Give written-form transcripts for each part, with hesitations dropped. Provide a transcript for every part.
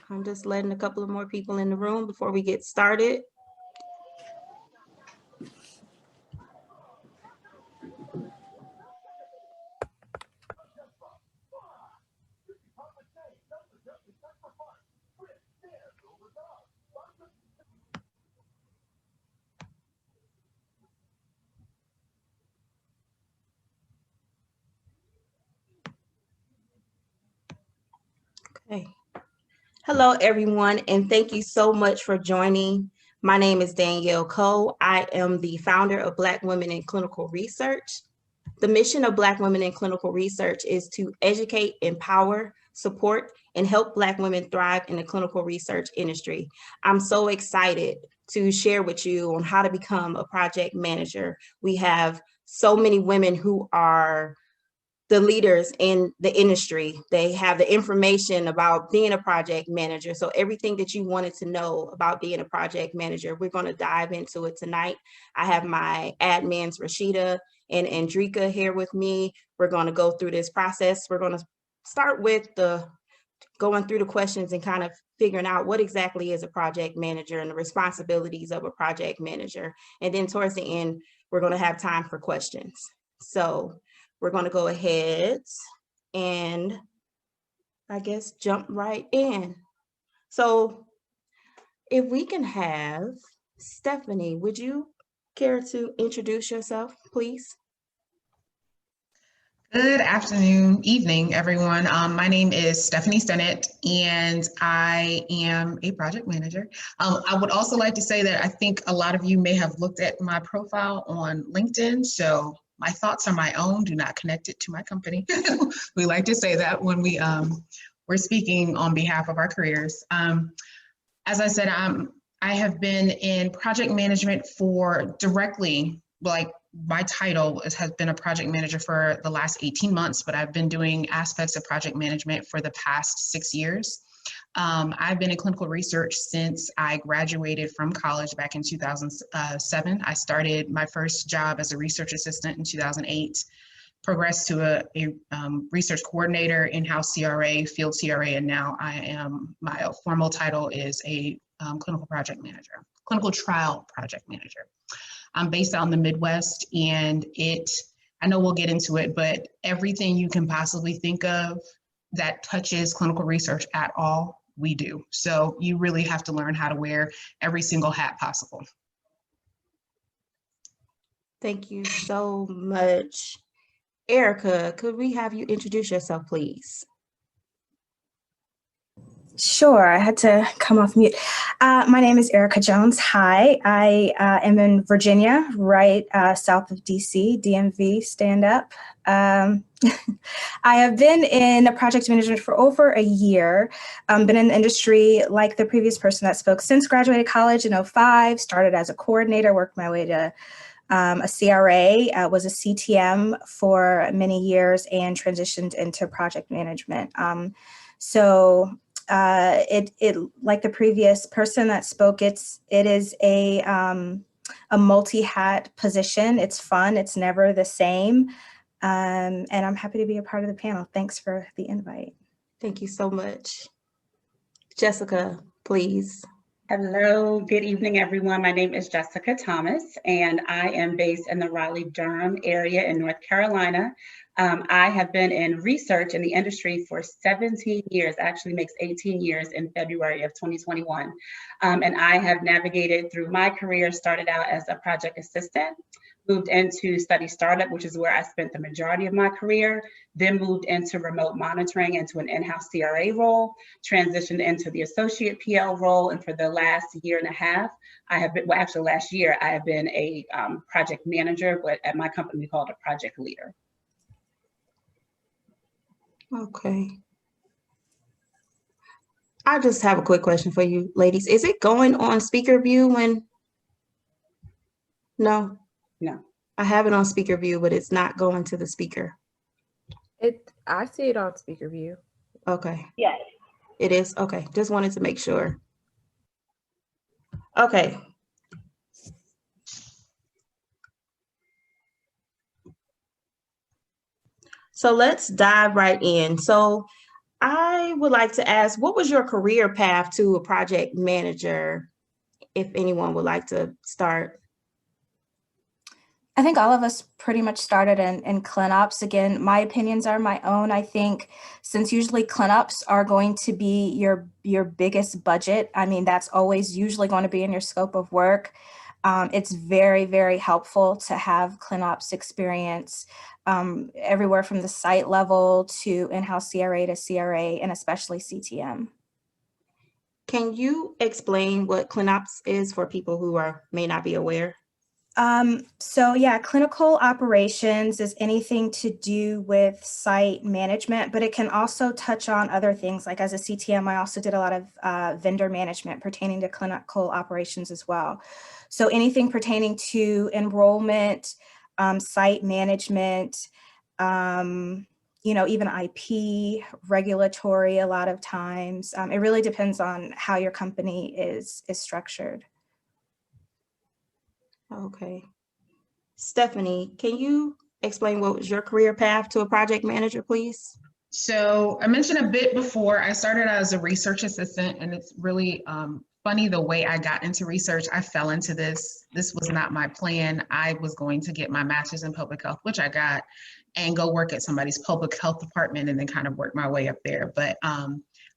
I'm just letting a couple of more people in the room before we get started. Okay. Hello, everyone, and thank you so much for joining. My name is Danielle Coe. I am the founder of Black Women in Clinical Research. The mission of Black Women in Clinical Research is to educate, empower, support, and help Black women thrive in the clinical research industry. I'm so excited to share with you on how to become a project manager. We have so many women who are the leaders in the industry. They have the information about being a project manager. So everything that you wanted to know about being a project manager, we're going to dive into it tonight. I have my admins, Rashida and Andrika, here with me. We're going to go through this process. We're going to start with going through the questions and kind of figuring out what exactly is a project manager and the responsibilities of a project manager. And then towards the end, we're going to have time for questions. So we're going to go ahead and I guess jump right in. So if we can have Stephanie, would you care to introduce yourself, please? Good afternoon, evening, everyone. My name is Stephanie Stennett, and I am a project manager. I would also like to say that I think a lot of you may have looked at my profile on LinkedIn, so my thoughts are my own, do not connect it to my company. We like to say that when we're speaking on behalf of our careers. As I said, I have been in project management for directly, like my title has been a project manager for the last 18 months, but I've been doing aspects of project management for the past 6 years. I've been in clinical research since I graduated from college back in 2007. I started my first job as a research assistant in 2008, progressed to a research coordinator, in-house CRA, field CRA, and now my formal title is a clinical project manager, clinical trial project manager. I'm based out in the Midwest, and I know we'll get into it, but everything you can possibly think of that touches clinical research at all, we do. So you really have to learn how to wear every single hat possible. Thank you so much. Erica, could we have you introduce yourself, please? Sure, I had to come off mute. My name is Erica Jones. Hi, I am in Virginia, right south of DC, DMV, stand up. I have been in project management for over a year, been in the industry like the previous person that spoke since graduated college in 2005, started as a coordinator, worked my way to a CRA, was a CTM for many years and transitioned into project management. It like the previous person that spoke, it is a multi-hat position. It's fun. It's never the same. And I'm happy to be a part of the panel. Thanks for the invite. Thank you so much. Jessica, please. Hello, good evening, everyone. My name is Jessica Thomas, and I am based in the Raleigh-Durham area in North Carolina. I have been in research in the industry for 17 years, actually makes 18 years in February of 2021. And I have navigated through my career, started out as a project assistant, moved into study startup, which is where I spent the majority of my career, then moved into remote monitoring into an in-house CRA role, transitioned into the associate PL role, and for the last year and a half, I have been, well, actually last year, I have been a project manager, but at my company, we call it a project leader. Okay. I just have a quick question for you, ladies. Is it going on speaker view when? No? No. I have it on speaker view, but it's not going to the speaker. I see it on speaker view. Okay. Yes. It is? Okay. Just wanted to make sure. Okay. So let's dive right in. So I would like to ask, what was your career path to a project manager, if anyone would like to start? I think all of us pretty much started in ClinOps. Again, my opinions are my own. I think since usually ClinOps are going to be your biggest budget, I mean, that's always usually going to be in your scope of work. It's very, very helpful to have ClinOps experience everywhere from the site level to in-house CRA to CRA, and especially CTM. Can you explain what ClinOps is for people who may not be aware? So yeah, clinical operations is anything to do with site management, but it can also touch on other things. Like as a CTM, I also did a lot of vendor management pertaining to clinical operations as well. So anything pertaining to enrollment, site management, even IP, regulatory a lot of times. It really depends on how your company is structured. Okay. Stephanie, can you explain what was your career path to a project manager, please? So I mentioned a bit before, I started out as a research assistant, and it's really funny the way I got into research. I fell into this. This was not my plan. I was going to get my master's in public health, which I got, and go work at somebody's public health department and then kind of work my way up there. But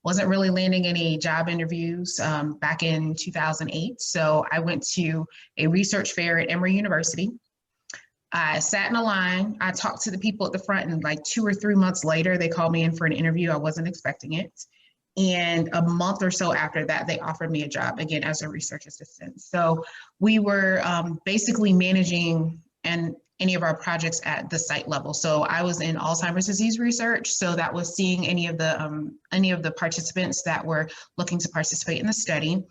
wasn't really landing any job interviews back in 2008. So I went to a research fair at Emory University. I sat in a line. I talked to the people at the front, and like 2 or 3 months later, they called me in for an interview. I wasn't expecting it. And a month or so after that, they offered me a job again as a research assistant. So we were basically managing any of our projects at the site level. So I was in Alzheimer's disease research. So that was seeing any of the participants that were looking to participate in the study,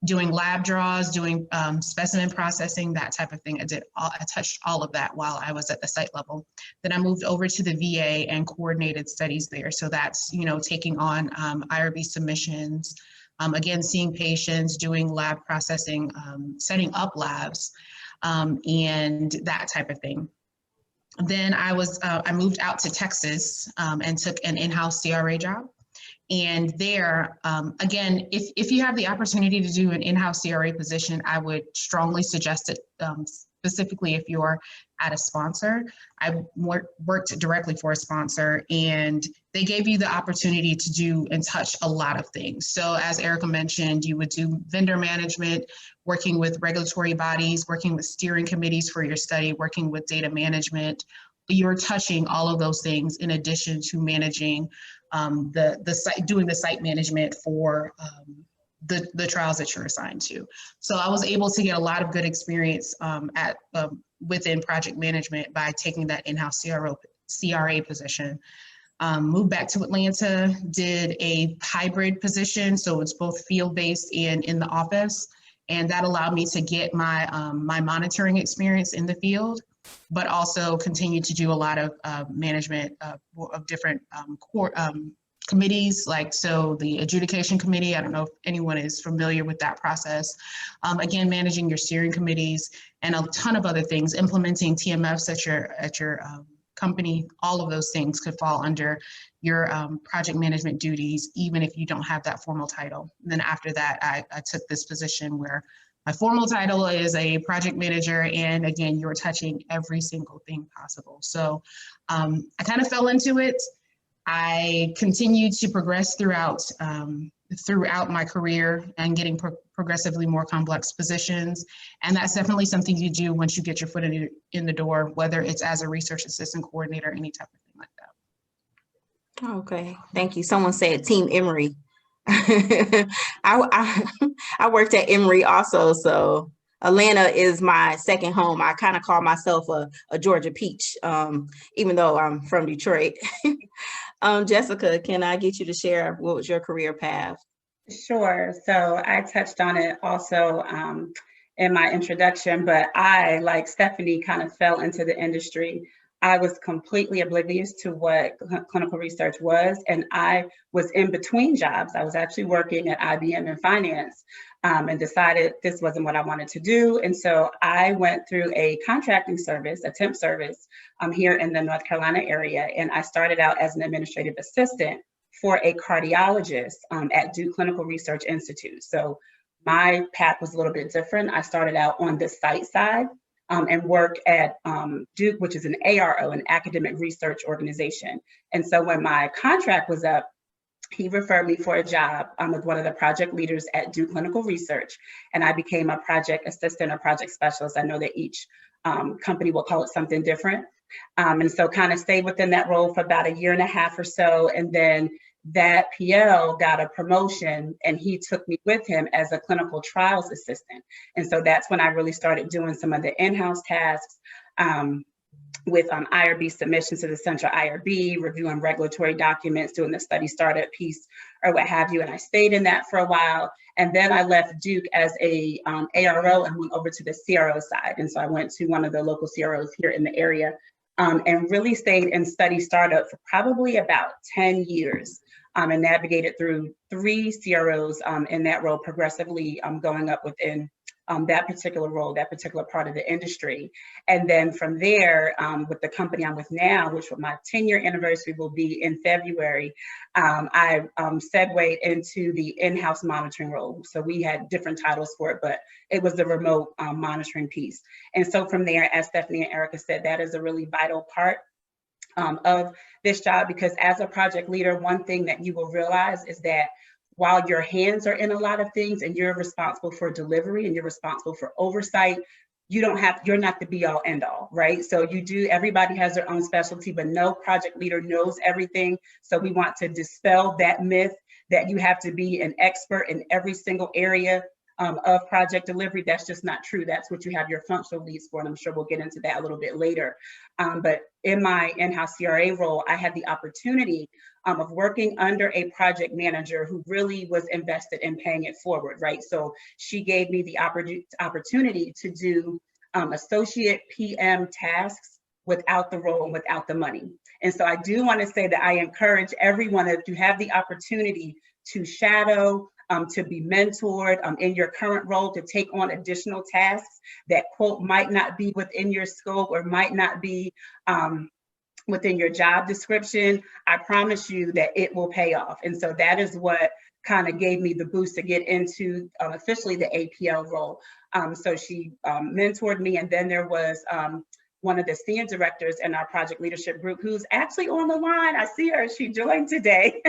doing lab draws, doing specimen processing, that type of thing. I touched all of that while I was at the site level. Then I moved over to the VA and coordinated studies there. So that's, taking on IRB submissions, again, seeing patients, doing lab processing, setting up labs, and that type of thing. Then I moved out to Texas and took an in-house CRA job. And there, again, if you have the opportunity to do an in-house CRA position, I would strongly suggest it, specifically if you're at a sponsor. I worked directly for a sponsor, and they gave you the opportunity to do and touch a lot of things. So as Erica mentioned, you would do vendor management, working with regulatory bodies, working with steering committees for your study, working with data management. You're touching all of those things in addition to managing the site, doing the site management for the trials that you're assigned to. So I was able to get a lot of good experience within project management by taking that in-house CRA position. Moved back to Atlanta, did a hybrid position, so it's both field-based and in the office, and that allowed me to get my my monitoring experience in the field, but also continue to do a lot of management of different core committees, like so the adjudication committee. I don't know if anyone is familiar with that process. Again, managing your steering committees and a ton of other things, implementing TMFs at your company. All of those things could fall under your project management duties, even if you don't have that formal title. And then after that, I took this position where my formal title is a project manager, and again, you're touching every single thing possible. So I kind of fell into it. I continued to progress throughout my career and getting progressively more complex positions. And that's definitely something you do once you get your foot in the door, whether it's as a research assistant coordinator, any type of thing like that. Okay, thank you. Someone said Team Emory. I worked at Emory also, so Atlanta is my second home. I kind of call myself a Georgia peach, even though I'm from Detroit. Jessica, can I get you to share what was your career path? Sure. So I touched on it also in my introduction, but I, like Stephanie, kind of fell into the industry. I was completely oblivious to what clinical research was, and I was in between jobs. I was actually working at IBM in finance and decided this wasn't what I wanted to do. And so I went through a contracting service, a temp service here in the North Carolina area, and I started out as an administrative assistant for a cardiologist at Duke Clinical Research Institute. So my path was a little bit different. I started out on the site side and worked at Duke, which is an ARO, an academic research organization. And so when my contract was up, he referred me for a job with one of the project leaders at Duke Clinical Research, and I became a project assistant or project specialist. I know that each company will call it something different. And so kind of stayed within that role for about a year and a half or so. And then that PL got a promotion and he took me with him as a clinical trials assistant. And so that's when I really started doing some of the in-house tasks with IRB submissions to the central IRB, reviewing regulatory documents, doing the study startup piece or what have you. And I stayed in that for a while. And then I left Duke as a ARO and went over to the CRO side. And so I went to one of the local CROs here in the area and really stayed in study startup for probably about 10 years and navigated through 3 CROs in that role, progressively going up within that particular role, that particular part of the industry. And then from there, with the company I'm with now, which my 10-year anniversary will be in February, I segued into the in-house monitoring role. So we had different titles for it, but it was the remote monitoring piece. And so from there, as Stephanie and Erica said, that is a really vital part of this job, because as a project leader, one thing that you will realize is that while your hands are in a lot of things and you're responsible for delivery and you're responsible for oversight, you're not the be all end all, right? So everybody has their own specialty, but no project leader knows everything. So we want to dispel that myth that you have to be an expert in every single area of project delivery. That's just not true. That's what you have your functional leads for, and I'm sure we'll get into that a little bit later. But in my in-house CRA role, I had the opportunity of working under a project manager who really was invested in paying it forward, right? So she gave me the opportunity to do associate PM tasks without the role and without the money. And so I do want to say that I encourage everyone, if you have the opportunity to shadow, to be mentored in your current role, to take on additional tasks that, quote, might not be within your scope or might not be within your job description, I promise you that it will pay off. And so that is what kind of gave me the boost to get into officially the APL role. So she mentored me, and then there was one of the senior directors in our project leadership group who's actually on the line. I see her, she joined today.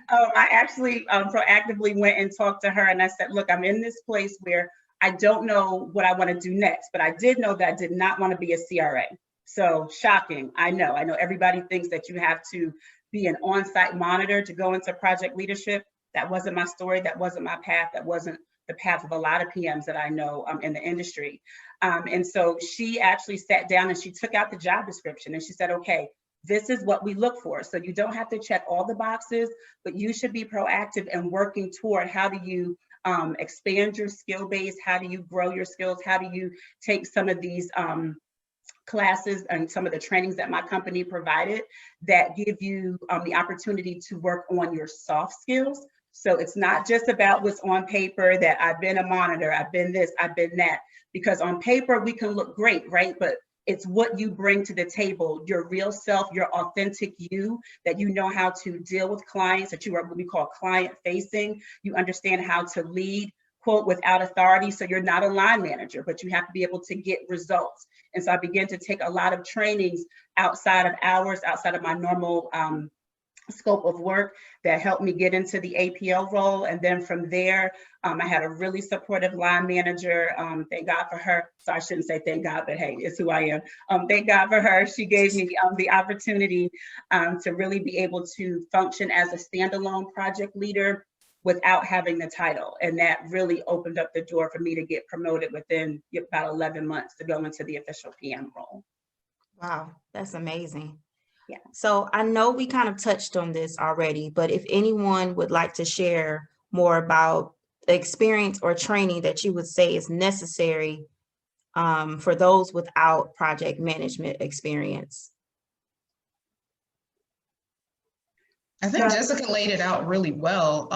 I actually proactively went and talked to her and I said, look, I'm in this place where I don't know what I want to do next, but I did know that I did not want to be a CRA. So shocking, I know everybody thinks that you have to be an on-site monitor to go into project leadership. That wasn't my story, that wasn't my path, that wasn't the path of a lot of PMs that I know in the industry. And so she actually sat down and she took out the job description and she said, okay, this is what we look for. So you don't have to check all the boxes, but you should be proactive and working toward how do you expand your skill base? How do you grow your skills? How do you take some of these classes and some of the trainings that my company provided that give you the opportunity to work on your soft skills? So it's not just about what's on paper, that I've been a monitor, I've been this, I've been that, because on paper we can look great, right? But it's what you bring to the table, your real self, your authentic you, that you know how to deal with clients, that you are what we call client facing. You understand how to lead, quote, without authority. So you're not a line manager, but you have to be able to get results. And so I began to take a lot of trainings outside of hours, outside of my normal scope of work that helped me get into the APL role. And then from there, I had a really supportive line manager. Thank God for her. So I shouldn't say thank God, but hey, it's who I am. Thank God for her. She gave me the opportunity to really be able to function as a standalone project leader without having the title. And that really opened up the door for me to get promoted within about 11 months to go into the official PM role. Wow, that's amazing. Yeah. So I know we kind of touched on this already, but if anyone would like to share more about the experience or training that you would say is necessary for those without project management experience. I think Jessica laid it out really well.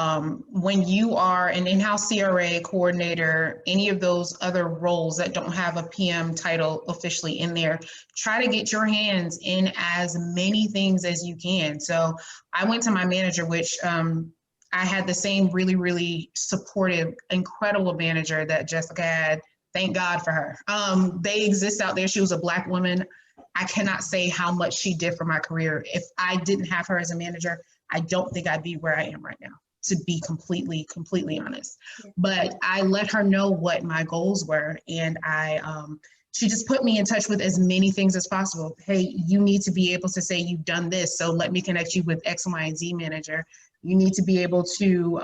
When you are an in-house CRA coordinator, any of those other roles that don't have a PM title officially in there, try to get your hands in as many things as you can. So I went to my manager, which I had the same really, really supportive, incredible manager that Jessica had. Thank God for her. They exist out there. She was a Black woman. I cannot say how much she did for my career. If I didn't have her as a manager, I don't think I'd be where I am right now, to be completely honest. But I let her know what my goals were, and she just put me in touch with as many things as possible. Hey, you need to be able to say you've done this, so let me connect you with X, Y, and Z manager. You need to be able to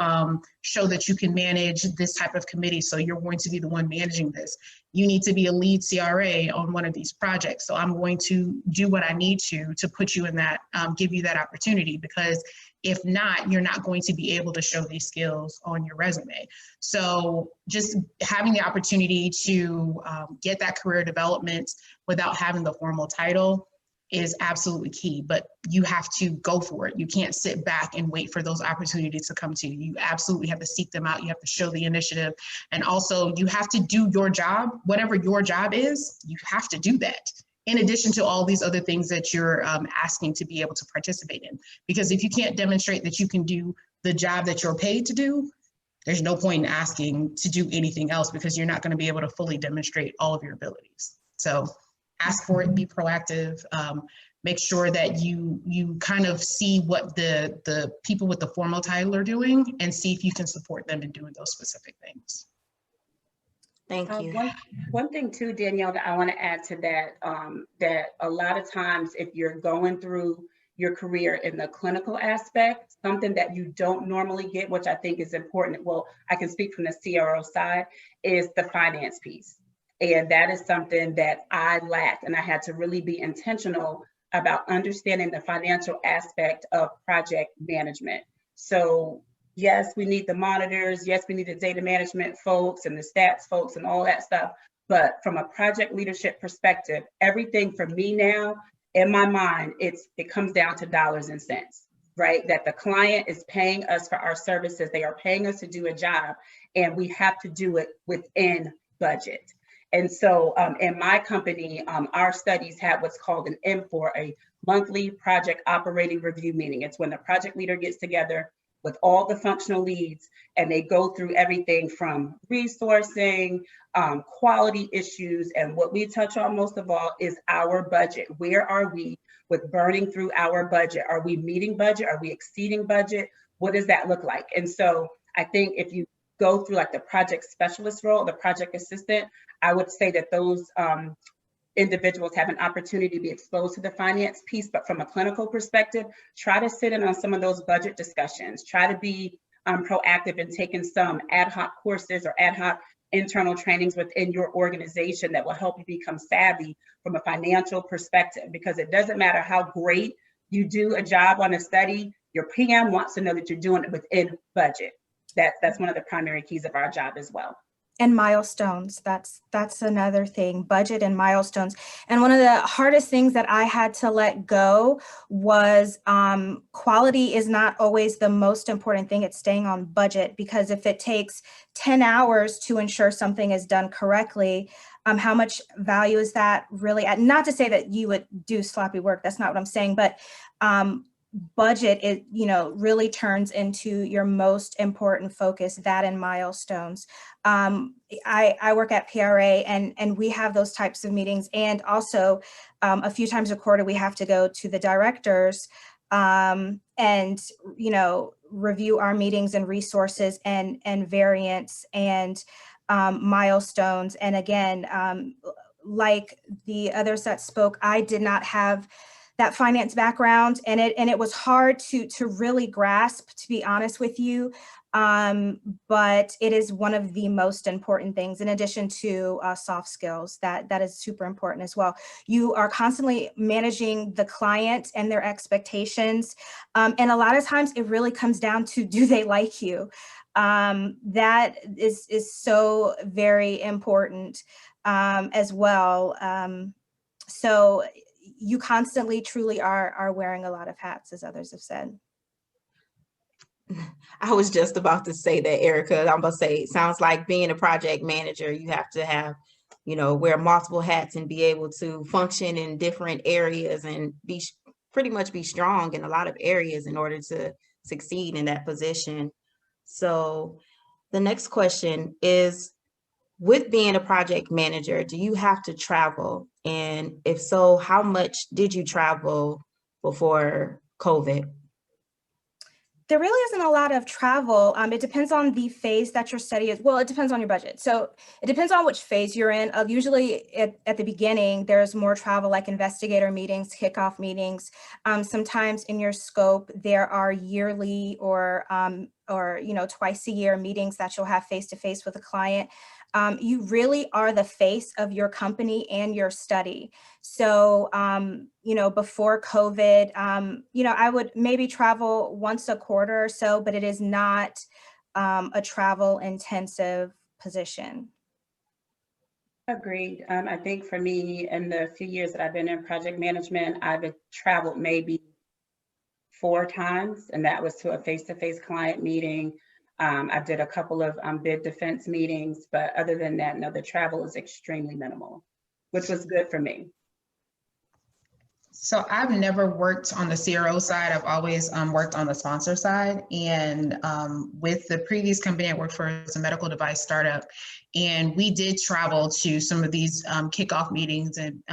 show that you can manage this type of committee, so you're going to be the one managing this. You need to be a lead CRA on one of these projects, so I'm going to do what I need to put you in that, give you that opportunity, because if not, you're not going to be able to show these skills on your resume. So just having the opportunity to get that career development without having the formal title is absolutely key, but you have to go for it. You can't sit back and wait for those opportunities to come to you. You absolutely have to seek them out. You have to show the initiative. And also you have to do your job, whatever your job is, you have to do that, in addition to all these other things that you're asking to be able to participate in. Because if you can't demonstrate that you can do the job that you're paid to do, there's no point in asking to do anything else, because you're not going to be able to fully demonstrate all of your abilities. So ask for it, be proactive, make sure that you kind of see what the people with the formal title are doing, and see if you can support them in doing those specific things. Thank you. One thing too, Danielle, that I want to add to that, that a lot of times if you're going through your career in the clinical aspect, something that you don't normally get, which I think is important, well, I can speak from the CRO side, is the finance piece. And that is something that I lacked, and I had to really be intentional about understanding the financial aspect of project management. So yes, we need the monitors. Yes, we need the data management folks and the stats folks and all that stuff. But from a project leadership perspective, everything for me now, in my mind, it comes down to dollars and cents, right? That the client is paying us for our services. They are paying us to do a job, and we have to do it within budget. And so in my company, our studies have what's called an M4, a monthly project operating review meeting. It's when the project leader gets together with all the functional leads, and they go through everything from resourcing, quality issues, and what we touch on most of all is our budget. Where are we with burning through our budget? Are we meeting budget? Are we exceeding budget? What does that look like? And so I think if you go through like the project specialist role, the project assistant, I would say that those individuals have an opportunity to be exposed to the finance piece, but from a clinical perspective, try to sit in on some of those budget discussions. Try to be proactive in taking some ad hoc courses or ad hoc internal trainings within your organization that will help you become savvy from a financial perspective, because it doesn't matter how great you do a job on a study, your PM wants to know that you're doing it within budget. That's one of the primary keys of our job as well. And milestones, that's another thing, budget and milestones. And one of the hardest things that I had to let go was quality is not always the most important thing. It's staying on budget, because if it takes 10 hours to ensure something is done correctly, how much value is that really at? Not to say that you would do sloppy work, that's not what I'm saying, but budget, it really turns into your most important focus, that and milestones. I work at PRA, and we have those types of meetings, and also a few times a quarter we have to go to the directors and review our meetings and resources and variants and milestones. And again, like the others that spoke, I did not have that finance background, and it was hard to really grasp, to be honest with you. But it is one of the most important things, in addition to soft skills, that is super important as well. You are constantly managing the client and their expectations. And a lot of times it really comes down to, do they like you? That is so very important as well. So you constantly truly are wearing a lot of hats, as others have said. I was just about to say that, Erica. I'm about to say, it sounds like being a project manager, you have to have, wear multiple hats and be able to function in different areas and pretty much be strong in a lot of areas in order to succeed in that position. So the next question is, with being a project manager, do you have to travel? And if so, how much did you travel before COVID? There really isn't a lot of travel. It depends on the phase that your study is. Well, it depends on your budget. So it depends on which phase you're in. Usually at the beginning, there's more travel, like investigator meetings, kickoff meetings. Sometimes in your scope, there are yearly or twice a year meetings that you'll have face-to-face with a client. You really are the face of your company and your study. So, before COVID, I would maybe travel once a quarter or so, but it is not a travel intensive position. Agreed. I think for me, in the few years that I've been in project management, I've traveled maybe 4 times, and that was to a face-to-face client meeting. I did a couple of bid defense meetings, but other than that, no, the travel is extremely minimal, which was good for me. So I've never worked on the CRO side. I've always worked on the sponsor side. And with the previous company I worked for, it's a medical device startup. And we did travel to some of these kickoff meetings and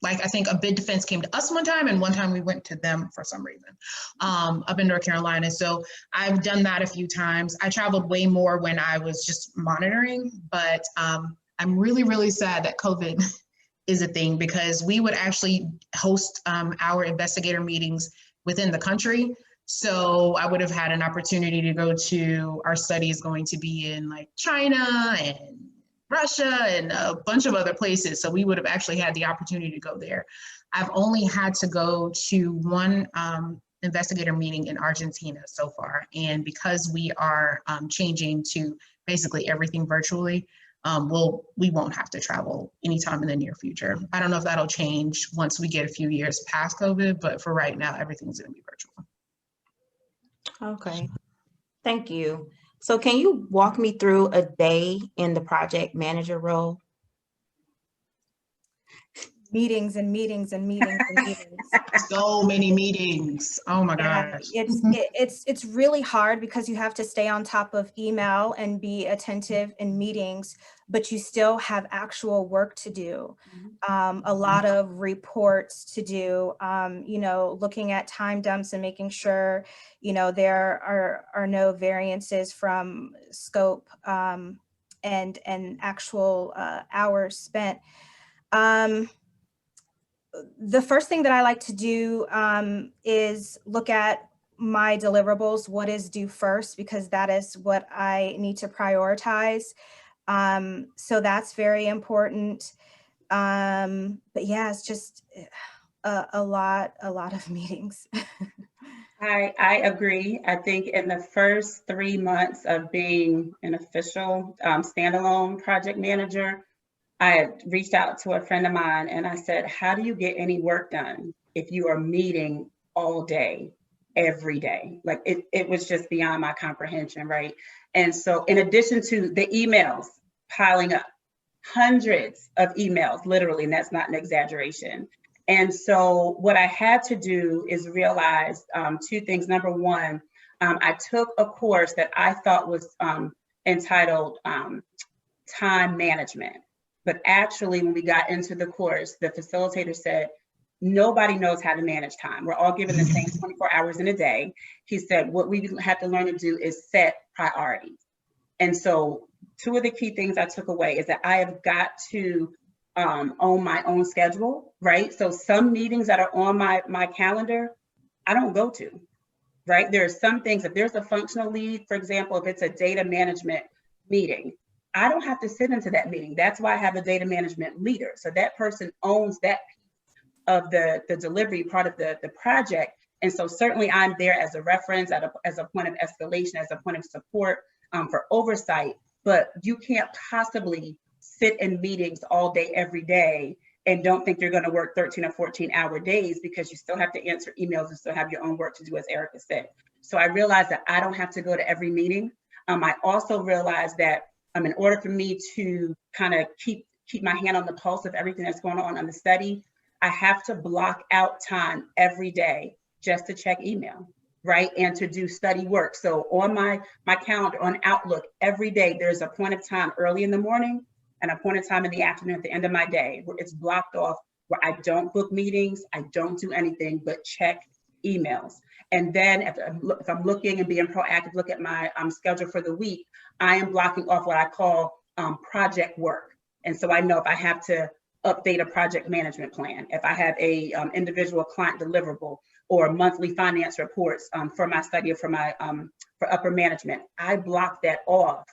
I think a bid defense came to us one time, and one time we went to them for some reason up in North Carolina. So I've done that a few times. I traveled way more when I was just monitoring, but I'm really, really sad that COVID is a thing, because we would actually host our investigator meetings within the country. So I would have had an opportunity to go to, our study is going to be in like China and Russia and a bunch of other places. So we would have actually had the opportunity to go there. I've only had to go to one investigator meeting in Argentina so far. And because we are changing to basically everything virtually, we won't have to travel anytime in the near future. I don't know if that'll change once we get a few years past COVID, but for right now, everything's going to be virtual. Okay, thank you. So can you walk me through a day in the project manager role? Meetings and meetings and meetings and meetings. So many meetings. Oh my gosh. It's really hard because you have to stay on top of email and be attentive in meetings, but you still have actual work to do. A lot of reports to do, looking at time dumps and making sure, there are no variances from scope and actual hours spent. The first thing that I like to do is look at my deliverables, what is due first, because that is what I need to prioritize. So that's very important. But yeah, it's just a lot of meetings. I agree. I think in the first 3 months of being an official standalone project manager, I had reached out to a friend of mine and I said, how do you get any work done if you are meeting all day, every day? Like it was just beyond my comprehension, right? And so in addition to the emails piling up, hundreds of emails, literally, and that's not an exaggeration. And so what I had to do is realize 2 things. Number one, I took a course that I thought was entitled Time Management. But actually, when we got into the course, the facilitator said, nobody knows how to manage time. We're all given the same 24 hours in a day. He said, what we have to learn to do is set priorities. And so 2 of the key things I took away is that I have got to own my own schedule, right? So some meetings that are on my calendar, I don't go to, right? There are some things, if there's a functional lead, for example, if it's a data management meeting, I don't have to sit into that meeting. That's why I have a data management leader. So that person owns that piece of the delivery part of the project. And so certainly I'm there as a reference, as a point of escalation, as a point of support for oversight, but you can't possibly sit in meetings all day, every day, and don't think you're going to work 13 or 14 hour days, because you still have to answer emails and still have your own work to do, as Erica said. So I realized that I don't have to go to every meeting. I also realized that in order for me to kind of keep my hand on the pulse of everything that's going on the study, I have to block out time every day just to check email, right? And to do study work. So on my calendar, on Outlook, every day, there's a point of time early in the morning and a point of time in the afternoon at the end of my day where it's blocked off, where I don't book meetings, I don't do anything but check emails. And then if I'm looking and being proactive, look at my schedule for the week, I am blocking off what I call project work. And so I know if I have to update a project management plan, if I have a individual client deliverable or monthly finance reports for my study or for my for upper management, I block that off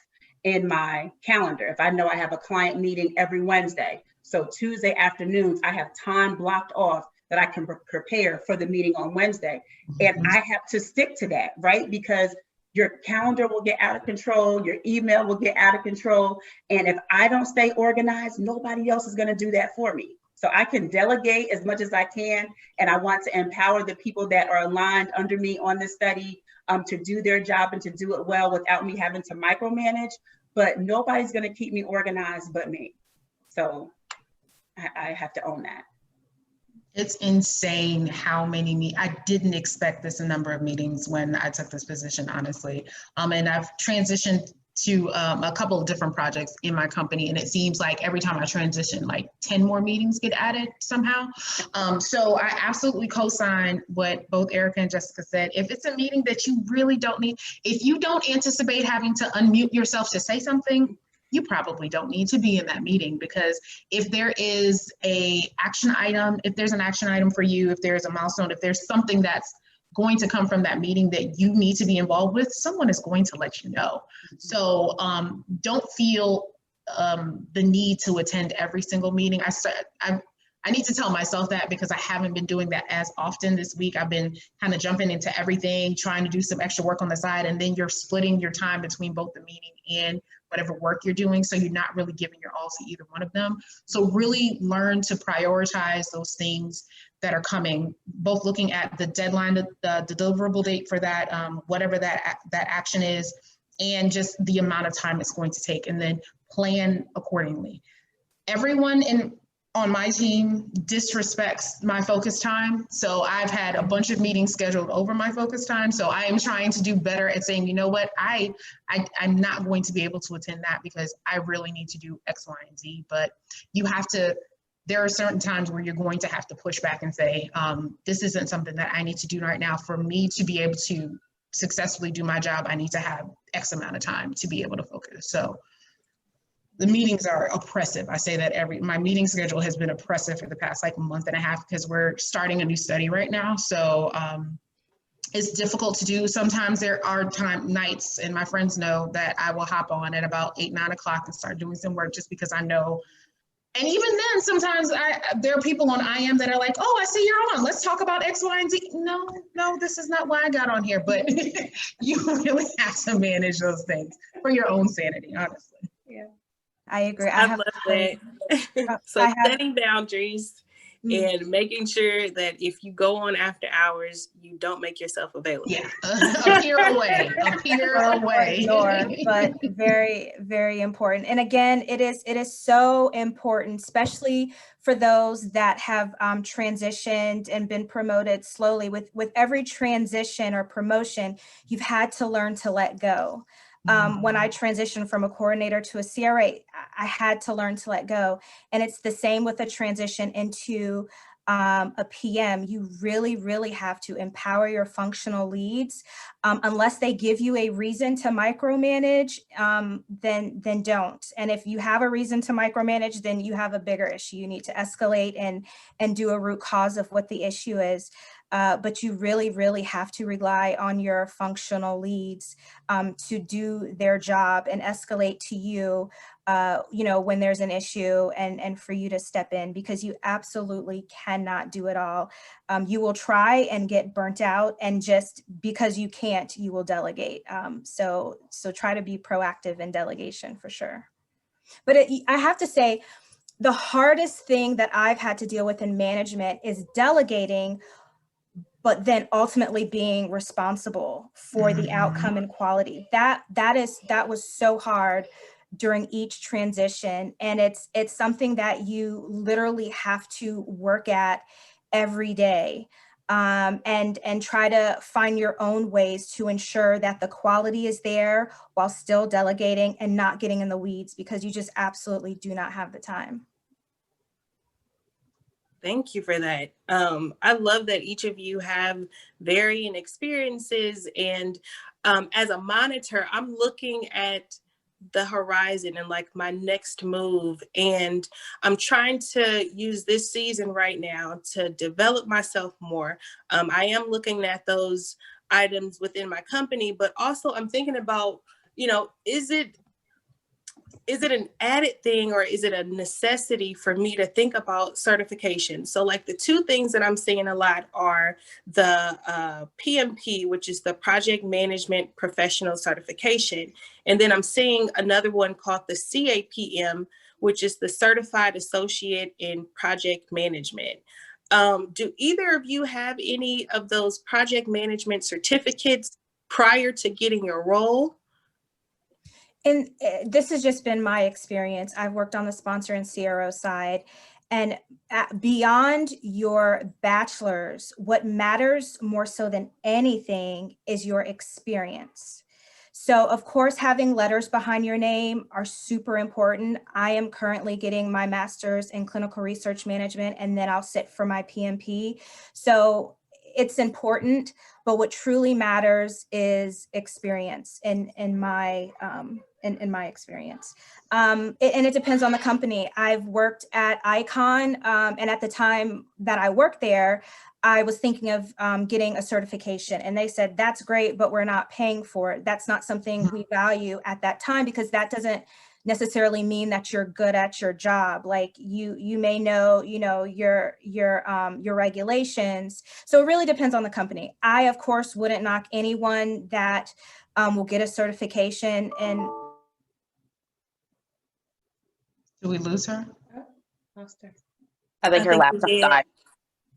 in my calendar. If I know I have a client meeting every Wednesday, so Tuesday afternoons, I have time blocked off that I can prepare for the meeting on Wednesday. And I have to stick to that, right? Because your calendar will get out of control, your email will get out of control. And if I don't stay organized, nobody else is going to do that for me. So I can delegate as much as I can. And I want to empower the people that are aligned under me on this study to do their job and to do it well without me having to micromanage. But nobody's going to keep me organized but me. So I have to own that. It's insane how many I didn't expect this number of meetings when I took this position, honestly. And I've transitioned to a couple of different projects in my company, and it seems like every time I transition, like 10 more meetings get added somehow. So I absolutely co-sign what both Erica and Jessica said. If it's a meeting that you really don't need, if you don't anticipate having to unmute yourself to say something, you probably don't need to be in that meeting, because if there is a action item, if there's an action item for you, if there's a milestone, if there's something that's going to come from that meeting that you need to be involved with, someone is going to let you know. So don't feel the need to attend every single meeting. I need to tell myself that, because I haven't been doing that as often this week. I've been kind of jumping into everything, trying to do some extra work on the side, and then you're splitting your time between both the meeting and whatever work you're doing. So you're not really giving your all to either one of them. So really learn to prioritize those things that are coming, both looking at the deadline, the deliverable date for that, whatever that action is, and just the amount of time it's going to take, and then plan accordingly. Everyone on my team disrespects my focus time. So I've had a bunch of meetings scheduled over my focus time. So I am trying to do better at saying, you know what, I'm not going to be able to attend that because I really need to do X, Y, and Z. But you have to, there are certain times where you're going to have to push back and say, this isn't something that I need to do right now. For me to be able to successfully do my job, I need to have X amount of time to be able to focus. So the meetings are oppressive. I say that my meeting schedule has been oppressive for the past like month and a half, because we're starting a new study right now. So it's difficult to do. Sometimes there are nights, and my friends know, that I will hop on at about 8, 9 o'clock and start doing some work, just because I know. And even then, sometimes there are people on IM that are like, oh, I see you're on. Let's talk about X, Y, and Z. No, this is not why I got on here. But you really have to manage those things for your own sanity, honestly. Yeah. I agree. I love that. So setting boundaries and making sure that if you go on after hours, you don't make yourself available. Yeah, appear away. But very, very important. And again, it is so important, especially for those that have transitioned and been promoted slowly. With every transition or promotion, you've had to learn to let go. When I transitioned from a coordinator to a CRA, I had to learn to let go. And it's the same with a transition into a PM. You really, really have to empower your functional leads. Unless they give you a reason to micromanage, then don't. And if you have a reason to micromanage, then you have a bigger issue. You need to escalate and do a root cause of what the issue is. But you really, really have to rely on your functional leads to do their job and escalate to you, when there's an issue, and for you to step in, because you absolutely cannot do it all. You will try and get burnt out, and just because you can't, you will delegate. So try to be proactive in delegation for sure. But I have to say, the hardest thing that I've had to deal with in management is delegating, but then ultimately being responsible for the outcome and quality. That was so hard during each transition. And it's something that you literally have to work at every day, and try to find your own ways to ensure that the quality is there while still delegating and not getting in the weeds, because you just absolutely do not have the time. Thank you for that. I love that each of you have varying experiences. And as a monitor, I'm looking at the horizon and like my next move. And I'm trying to use this season right now to develop myself more. I am looking at those items within my company, but also I'm thinking about, you know, is it an added thing or is it a necessity for me to think about certification? So like the two things that I'm seeing a lot are the PMP, which is the Project Management Professional Certification. And then I'm seeing another one called the CAPM, which is the Certified Associate in Project Management. Do either of you have any of those project management certificates prior to getting your role? And this has just been my experience. I've worked on the sponsor and CRO side, and beyond your bachelor's, what matters more so than anything is your experience. So of course, having letters behind your name are super important. I am currently getting my master's in clinical research management, and then I'll sit for my PMP. So it's important, but what truly matters is experience in my experience. And it depends on the company. I've worked at Icon, and at the time that I worked there, I was thinking of getting a certification, and they said, that's great, but we're not paying for it. That's not something we value at that time, because that doesn't necessarily mean that you're good at your job. Like you may know, your regulations. So it really depends on the company. I, of course, wouldn't knock anyone that will get a certification. And do we lose her? I think her laptop died.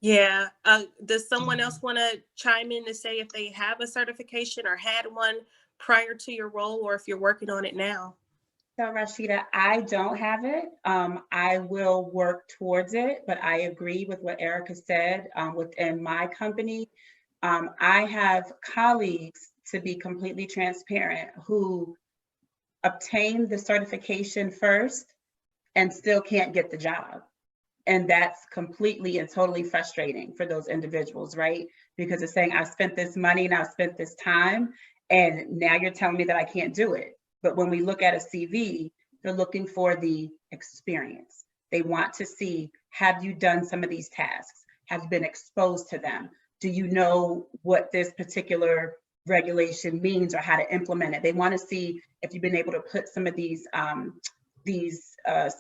Yeah. Does someone else want to chime in to say if they have a certification or had one prior to your role, or if you're working on it now? So Rashida, I don't have it. I will work towards it, but I agree with what Erica said. Within my company, I have colleagues, to be completely transparent, who obtained the certification first and still can't get the job. And that's completely and totally frustrating for those individuals, right? Because it's saying, I've spent this money and I've spent this time, and now you're telling me that I can't do it. But when we look at a CV, they're looking for the experience. They want to see, have you done some of these tasks? Have you been exposed to them? Do you know what this particular regulation means or how to implement it? They want to see if you've been able to put some of these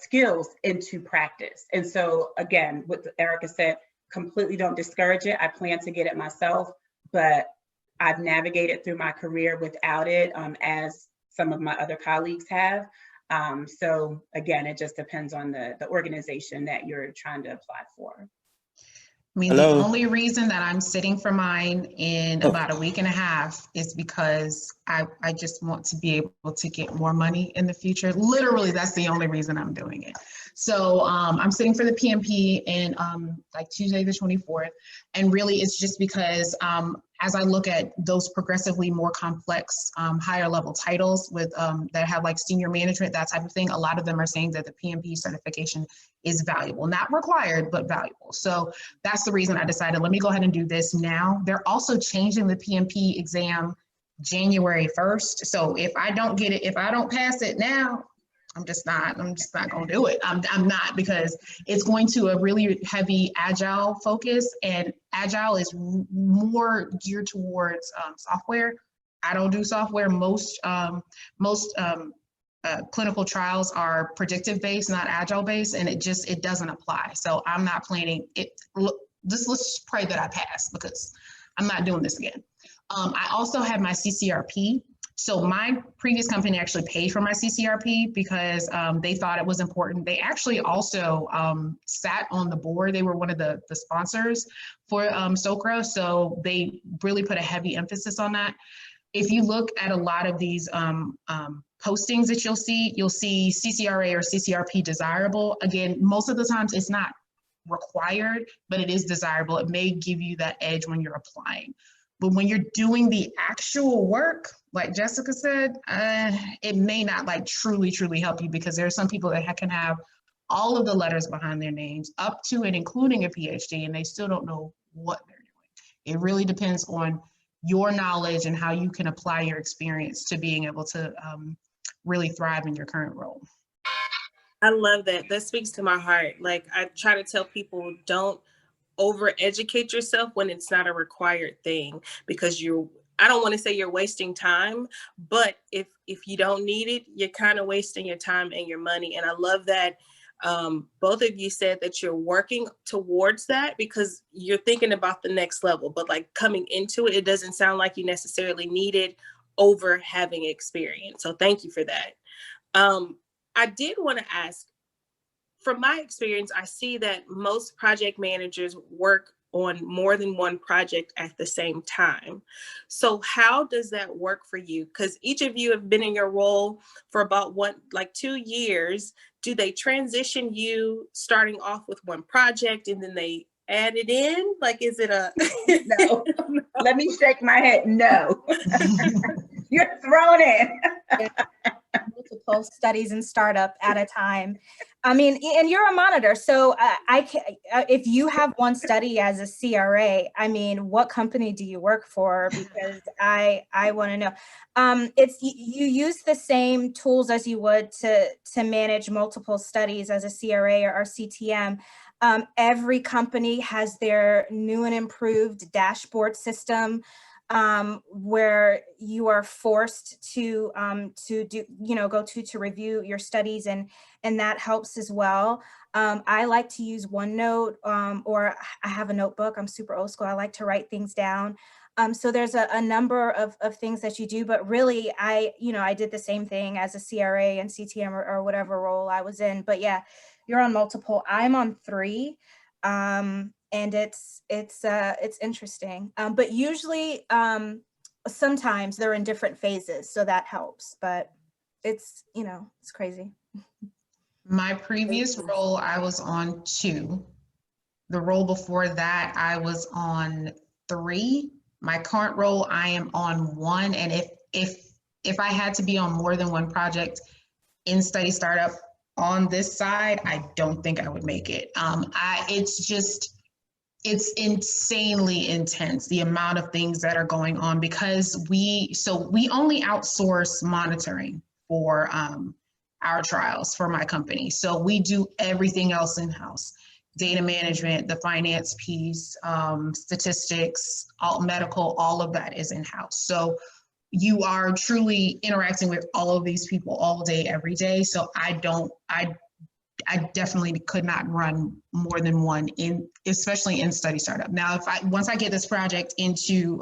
skills into practice. And so again, what Erica said, completely don't discourage it. I plan to get it myself, but I've navigated through my career without it, as some of my other colleagues have. So again, it just depends on the organization that you're trying to apply for. I mean, the only reason that I'm sitting for mine in about a week and a half is because I just want to be able to get more money in the future. Literally, that's the only reason I'm doing it. So I'm sitting for the PMP in like Tuesday the 24th. And really, it's just because as I look at those progressively more complex, higher level titles with that have like senior management, that type of thing, a lot of them are saying that the PMP certification is valuable, not required, but valuable. So that's the reason I decided, let me go ahead and do this now. They're also changing the PMP exam January 1st. So if I don't get it, if I don't pass it now, I'm just not going to do it. I'm not, because it's going to a really heavy agile focus, and agile is more geared towards software. I don't do software. Most clinical trials are predictive based, not agile based, and it doesn't apply. So I'm not planning it. Let's just pray that I pass, because I'm not doing this again. I also have my CCRP. So my previous company actually paid for my CCRP because they thought it was important. They actually also sat on the board. They were one of the sponsors for SOCRA. So they really put a heavy emphasis on that. If you look at a lot of these postings that you'll see CCRA or CCRP desirable. Again, most of the times it's not required, but it is desirable. It may give you that edge when you're applying. But when you're doing the actual work, like Jessica said, it may not like truly help you, because there are some people that can have all of the letters behind their names up to and including a PhD, and they still don't know what they're doing. It really depends on your knowledge and how you can apply your experience to being able to really thrive in your current role. I love that. That speaks to my heart. Like, I try to tell people, don't over-educate yourself when it's not a required thing, because I don't want to say you're wasting time, but if you don't need it, you're kind of wasting your time and your money. And I love that both of you said that you're working towards that, because you're thinking about the next level, but like coming into it, it doesn't sound like you necessarily need it over having experience. So thank you for that. I did want to ask, from my experience, I see that most project managers work on more than one project at the same time. So how does that work for you? Because each of you have been in your role for about 2 years. Do they transition you starting off with one project and then they add it in? Like, is it a... No. Let me shake my head. No. You're thrown in. Multiple studies and startup at a time. I mean, and you're a monitor, so if you have one study as a CRA, I mean, what company do you work for? Because I want to know. It's you use the same tools as you would to manage multiple studies as a CRA or CTM. Every company has their new and improved dashboard system, where you are forced to do, go to review your studies, and that helps as well. I like to use OneNote, or I have a notebook. I'm super old school. I like to write things down. So there's a number of things that you do, but really I did the same thing as a CRA and CTM or whatever role I was in. But yeah, you're on multiple. I'm on 3. And it's interesting, but usually sometimes they're in different phases, so that helps, but it's crazy. My previous role, I was on 2. The role before that, I was on 3. My current role, I am on 1. And if I had to be on more than one project in study startup on this side, I don't think I would make it. It's insanely intense, the amount of things that are going on, because we only outsource monitoring for our trials for my company. So we do everything else in-house: data management, the finance piece, statistics, all medical, all of that is in-house. So you are truly interacting with all of these people all day, every day. So I definitely could not run more than one, especially in study startup. Now, once I get this project into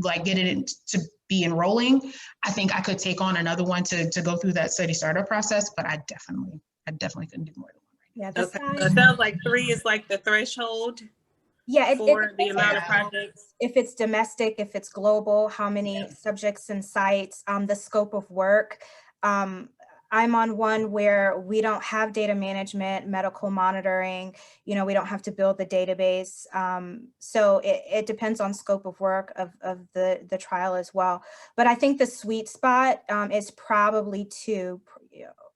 get it to be enrolling, I think I could take on another one to go through that study startup process. But I definitely couldn't do more than one. Yeah, okay. So it sounds like 3 is like the threshold. Yeah, for the amount of projects. If it's domestic, if it's global, how many subjects and sites, the scope of work. I'm on one where we don't have data management, medical monitoring, we don't have to build the database. So it depends on scope of work of the trial as well. But I think the sweet spot is probably 2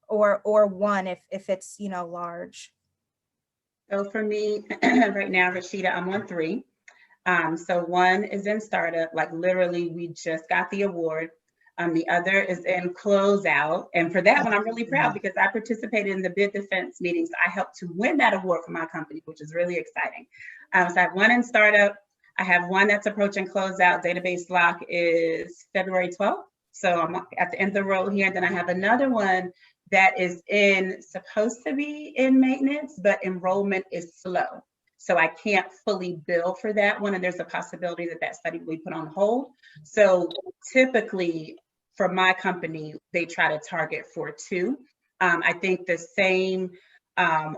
or 1 if it's, large. So for me, right now, Rashida, I'm on 3. So 1 is in startup, like literally we just got the award. The other is in closeout. And for that one, I'm really proud because I participated in the bid defense meetings. I helped to win that award for my company, which is really exciting. So I have 1 in startup. I have 1 that's approaching closeout. Database lock is February 12th. So I'm at the end of the road here. And then I have another one that is supposed to be in maintenance, but enrollment is slow. So I can't fully bill for that one. And there's a possibility that study will be put on hold. So typically for my company, they try to target for 2. I think the same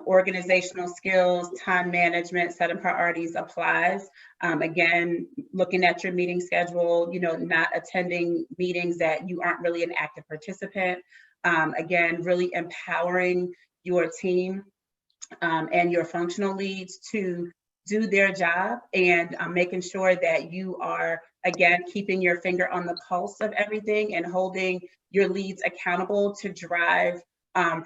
organizational skills, time management, setting priorities applies. Again, looking at your meeting schedule, you know, not attending meetings that you aren't really an active participant. Again, really empowering your team and your functional leads to do their job, and making sure that you are, again, keeping your finger on the pulse of everything and holding your leads accountable to drive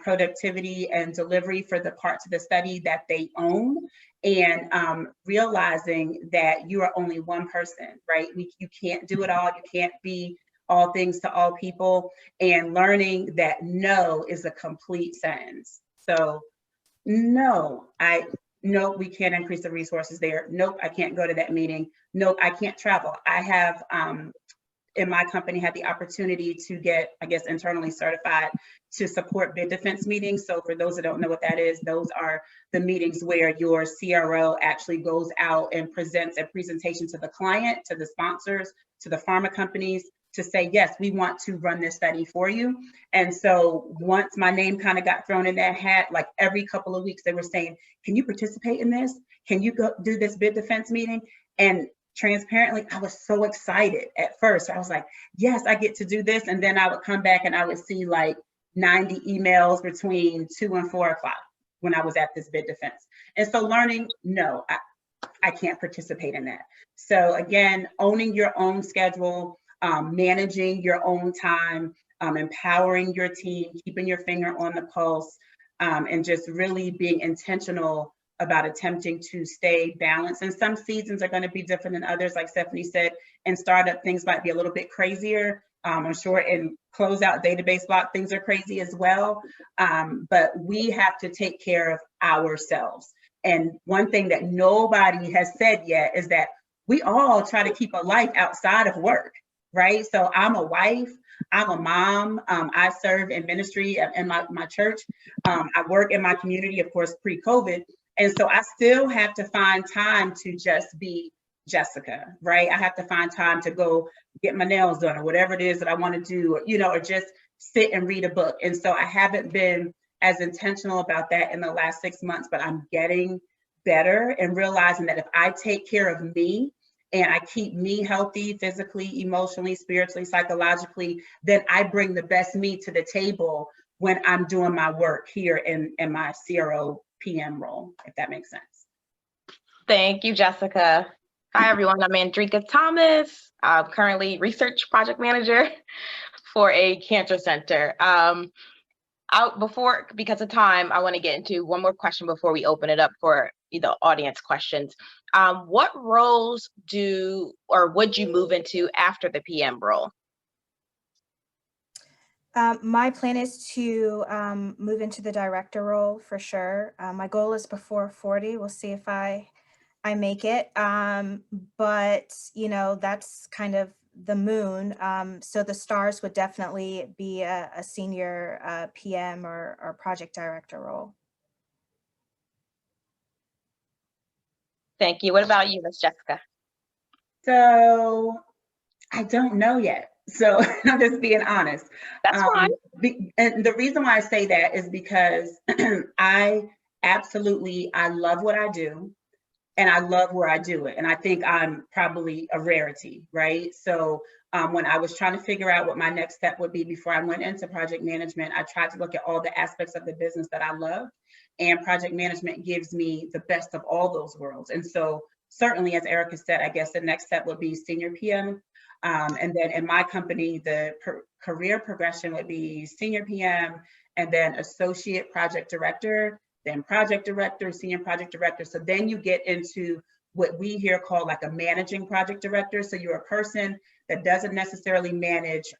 productivity and delivery for the parts of the study that they own, and realizing that you are only one person, right? You can't do it all. You can't be all things to all people, and learning that no is a complete sentence. So no, nope, we can't increase the resources there. Nope, I can't go to that meeting. Nope, I can't travel. I have in my company had the opportunity to get, I guess, internally certified to support bid defense meetings. So for those that don't know what that is, those are the meetings where your CRO actually goes out and presents a presentation to the client, to the sponsors, to the pharma companies, to say, yes, we want to run this study for you. And so once my name kind of got thrown in that hat, like every couple of weeks they were saying, can you participate in this? Can you go do this bid defense meeting? And transparently, I was so excited at first. I was like, yes, I get to do this. And then I would come back and I would see like 90 emails between 2 and 4 o'clock when I was at this bid defense. And so learning, no, I can't participate in that. So again, owning your own schedule, managing your own time, empowering your team, keeping your finger on the pulse, and just really being intentional about attempting to stay balanced. And some seasons are going to be different than others. Like Stephanie said, in startup, things might be a little bit crazier. I'm sure in closeout database block, things are crazy as well. But we have to take care of ourselves. And one thing that nobody has said yet is that we all try to keep a life outside of work, right? So I'm a wife, I'm a mom, I serve in ministry in my church. I work in my community, of course, pre-COVID. And so I still have to find time to just be Jessica, right? I have to find time to go get my nails done or whatever it is that I want to do, or, you know, or just sit and read a book. And so I haven't been as intentional about that in the last 6 months, but I'm getting better and realizing that if I take care of me and I keep me healthy, physically, emotionally, spiritually, psychologically, then I bring the best me to the table when I'm doing my work here in my CRO PM role, if that makes sense. Thank you, Jessica. Hi, everyone. I'm Andrika Thomas. I'm currently research project manager for a cancer center. Because of time, I want to get into one more question before we open it up for the audience questions. What roles would you move into after the PM role? My plan is to move into the director role for sure. My goal is before 40. We'll see if I make it. But, you know, that's kind of the moon. So the stars would definitely be a senior PM or project director role. Thank you. What about you, Ms. Jessica? So I don't know yet. So I'm just being honest. That's fine. And the reason why I say that is because I love what I do and I love where I do it. And I think I'm probably a rarity, right? So when I was trying to figure out what my next step would be before I went into project management, I tried to look at all the aspects of the business that I love. And project management gives me the best of all those worlds. And so certainly, as Erica said, I guess the next step would be senior PM. And then in my company, the career progression would be senior PM and then associate project director, then project director, senior project director. So then you get into what we here call like a managing project director. So you're a person that doesn't necessarily manage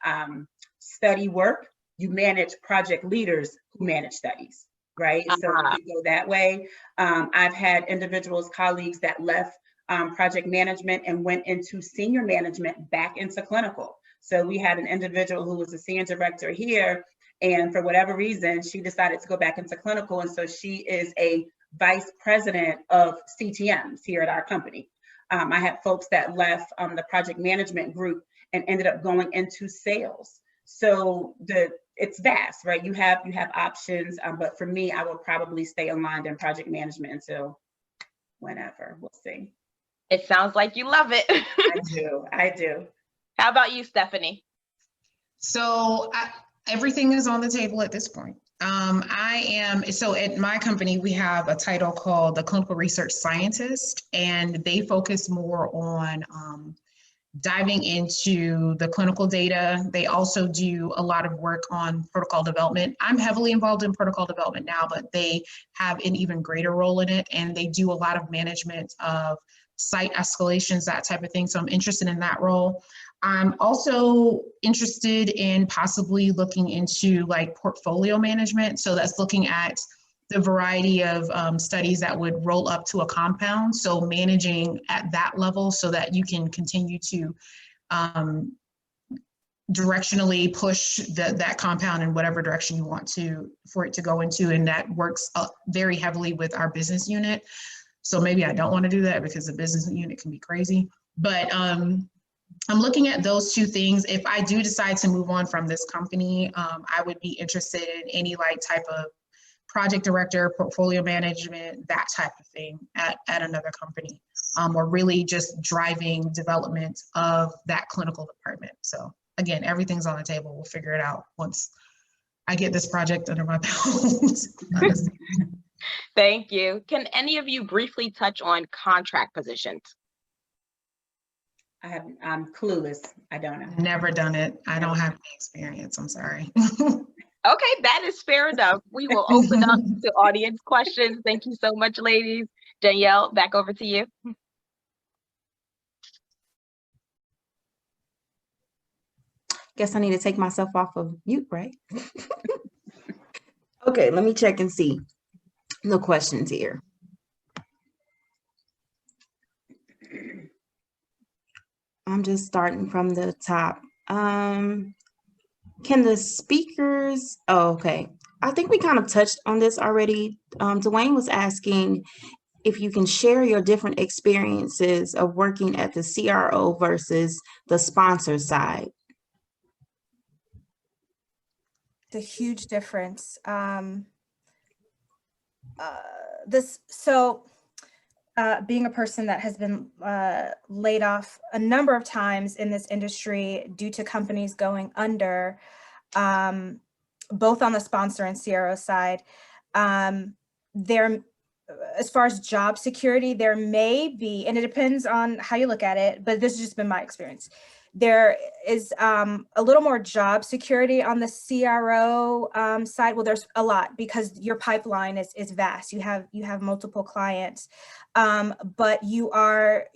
study work. You manage project leaders who manage studies, right? So you go that way. I've had individuals, colleagues that left project management and went into senior management back into clinical. So we had an individual who was a senior director here, and for whatever reason, she decided to go back into clinical. And so she is a vice president of CTMs here at our company. I had folks that left the project management group and ended up going into sales. So it's vast, right? You have options, but for me, I will probably stay aligned in project management until whenever. We'll see. It sounds like you love it. I do. How about you, Stephanie? So everything is on the table at this point. So at my company, we have a title called the Clinical Research Scientist, and they focus more on diving into the clinical data. They also do a lot of work on protocol development. I'm heavily involved in protocol development now, but they have an even greater role in it, and they do a lot of management of site escalations, that type of thing. So I'm interested in that role. I'm also interested in possibly looking into like portfolio management. So that's looking at the variety of studies that would roll up to a compound. So managing at that level so that you can continue to directionally push that compound in whatever direction you want for it to go into. And that works very heavily with our business unit. So maybe I don't want to do that because the business unit can be crazy. But I'm looking at those two things. If I do decide to move on from this company, I would be interested in any like type of project director, portfolio management, that type of thing at another company, or really just driving development of that clinical department. So again, everything's on the table. We'll figure it out once I get this project under my belt. Thank you. Can any of you briefly touch on contract positions? I'm clueless. I don't know. Never done it. I don't have any experience. I'm sorry. Okay, that is fair enough. We will open up to audience questions. Thank you so much, ladies. Danielle, back over to you. Guess I need to take myself off of mute, right? Okay, let me check and see the questions here. I'm just starting from the top. Can the speakers, oh, okay. I think we kind of touched on this already. Dwayne was asking if you can share your different experiences of working at the CRO versus the sponsor side. It's a huge difference. Being a person that has been laid off a number of times in this industry due to companies going under, both on the sponsor and CRO side, as far as job security, there may be, and it depends on how you look at it, but this has just been my experience. There is a little more job security on the CRO side. Well, there's a lot because your pipeline is vast. You have multiple clients, but you are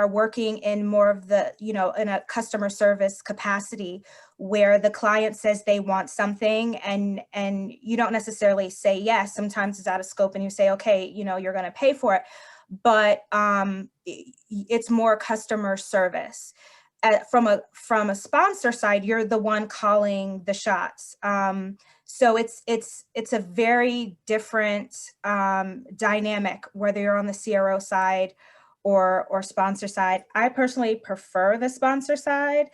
working in more of the, in a customer service capacity where the client says they want something and you don't necessarily say yes. Sometimes it's out of scope and you say, okay, you're going to pay for it, but it's more customer service. From a sponsor side, you're the one calling the shots. So it's a very different dynamic, whether you're on the CRO side or sponsor side. I personally prefer the sponsor side,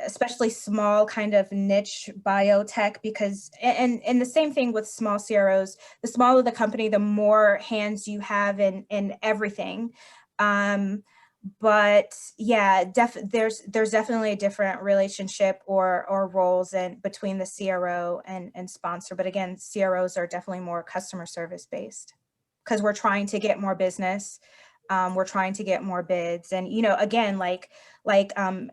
especially small kind of niche biotech, because, and the same thing with small CROs, the smaller the company, the more hands you have in everything. But yeah, there's definitely a different relationship or roles between the CRO and sponsor. But again, CROs are definitely more customer service based because we're trying to get more business. We're trying to get more bids. And, again, like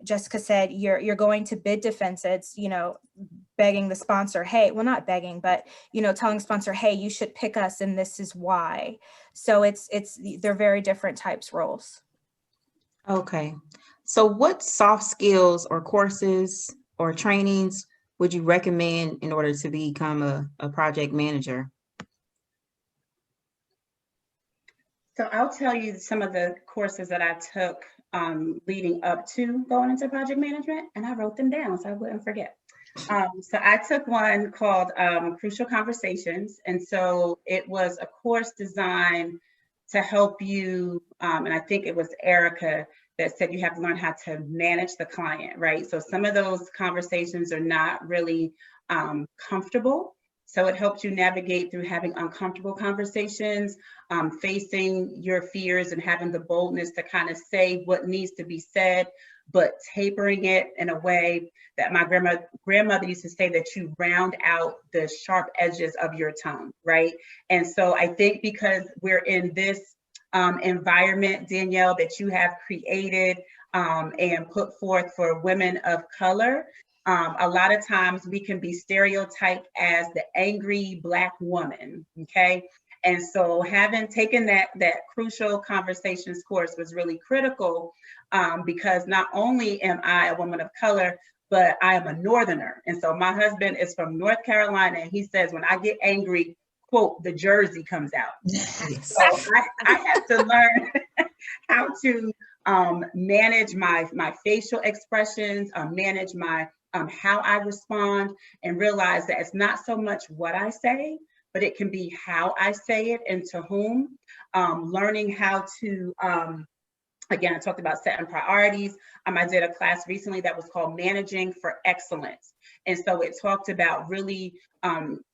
Jessica said, you're going to bid defense. It's, begging the sponsor, hey, well, not begging, but, telling the sponsor, hey, you should pick us and this is why. So they're very different types roles. Okay. So what soft skills or courses or trainings would you recommend in order to become a project manager? So I'll tell you some of the courses that I took leading up to going into project management, and I wrote them down so I wouldn't forget. So I took one called Crucial Conversations. And so it was a course designed to help you, and I think it was Erica that said you have to learn how to manage the client, right? So some of those conversations are not really comfortable. So it helps you navigate through having uncomfortable conversations, facing your fears and having the boldness to kind of say what needs to be said, but tapering it in a way that my grandmother used to say, that you round out the sharp edges of your tongue, right? And so I think because we're in this environment, Danielle, that you have created and put forth for women of color, a lot of times we can be stereotyped as the angry Black woman, okay? And so having taken that crucial conversations course was really critical, because not only am I a woman of color, but I am a Northerner. And so my husband is from North Carolina, and he says, when I get angry, quote, the Jersey comes out. Yes. So I have to learn how to manage my facial expressions, manage my how I respond, and realize that it's not so much what I say, but it can be how I say it and to whom. Learning how to, again, I talked about setting priorities. I did a class recently that was called Managing for Excellence. And so it talked about really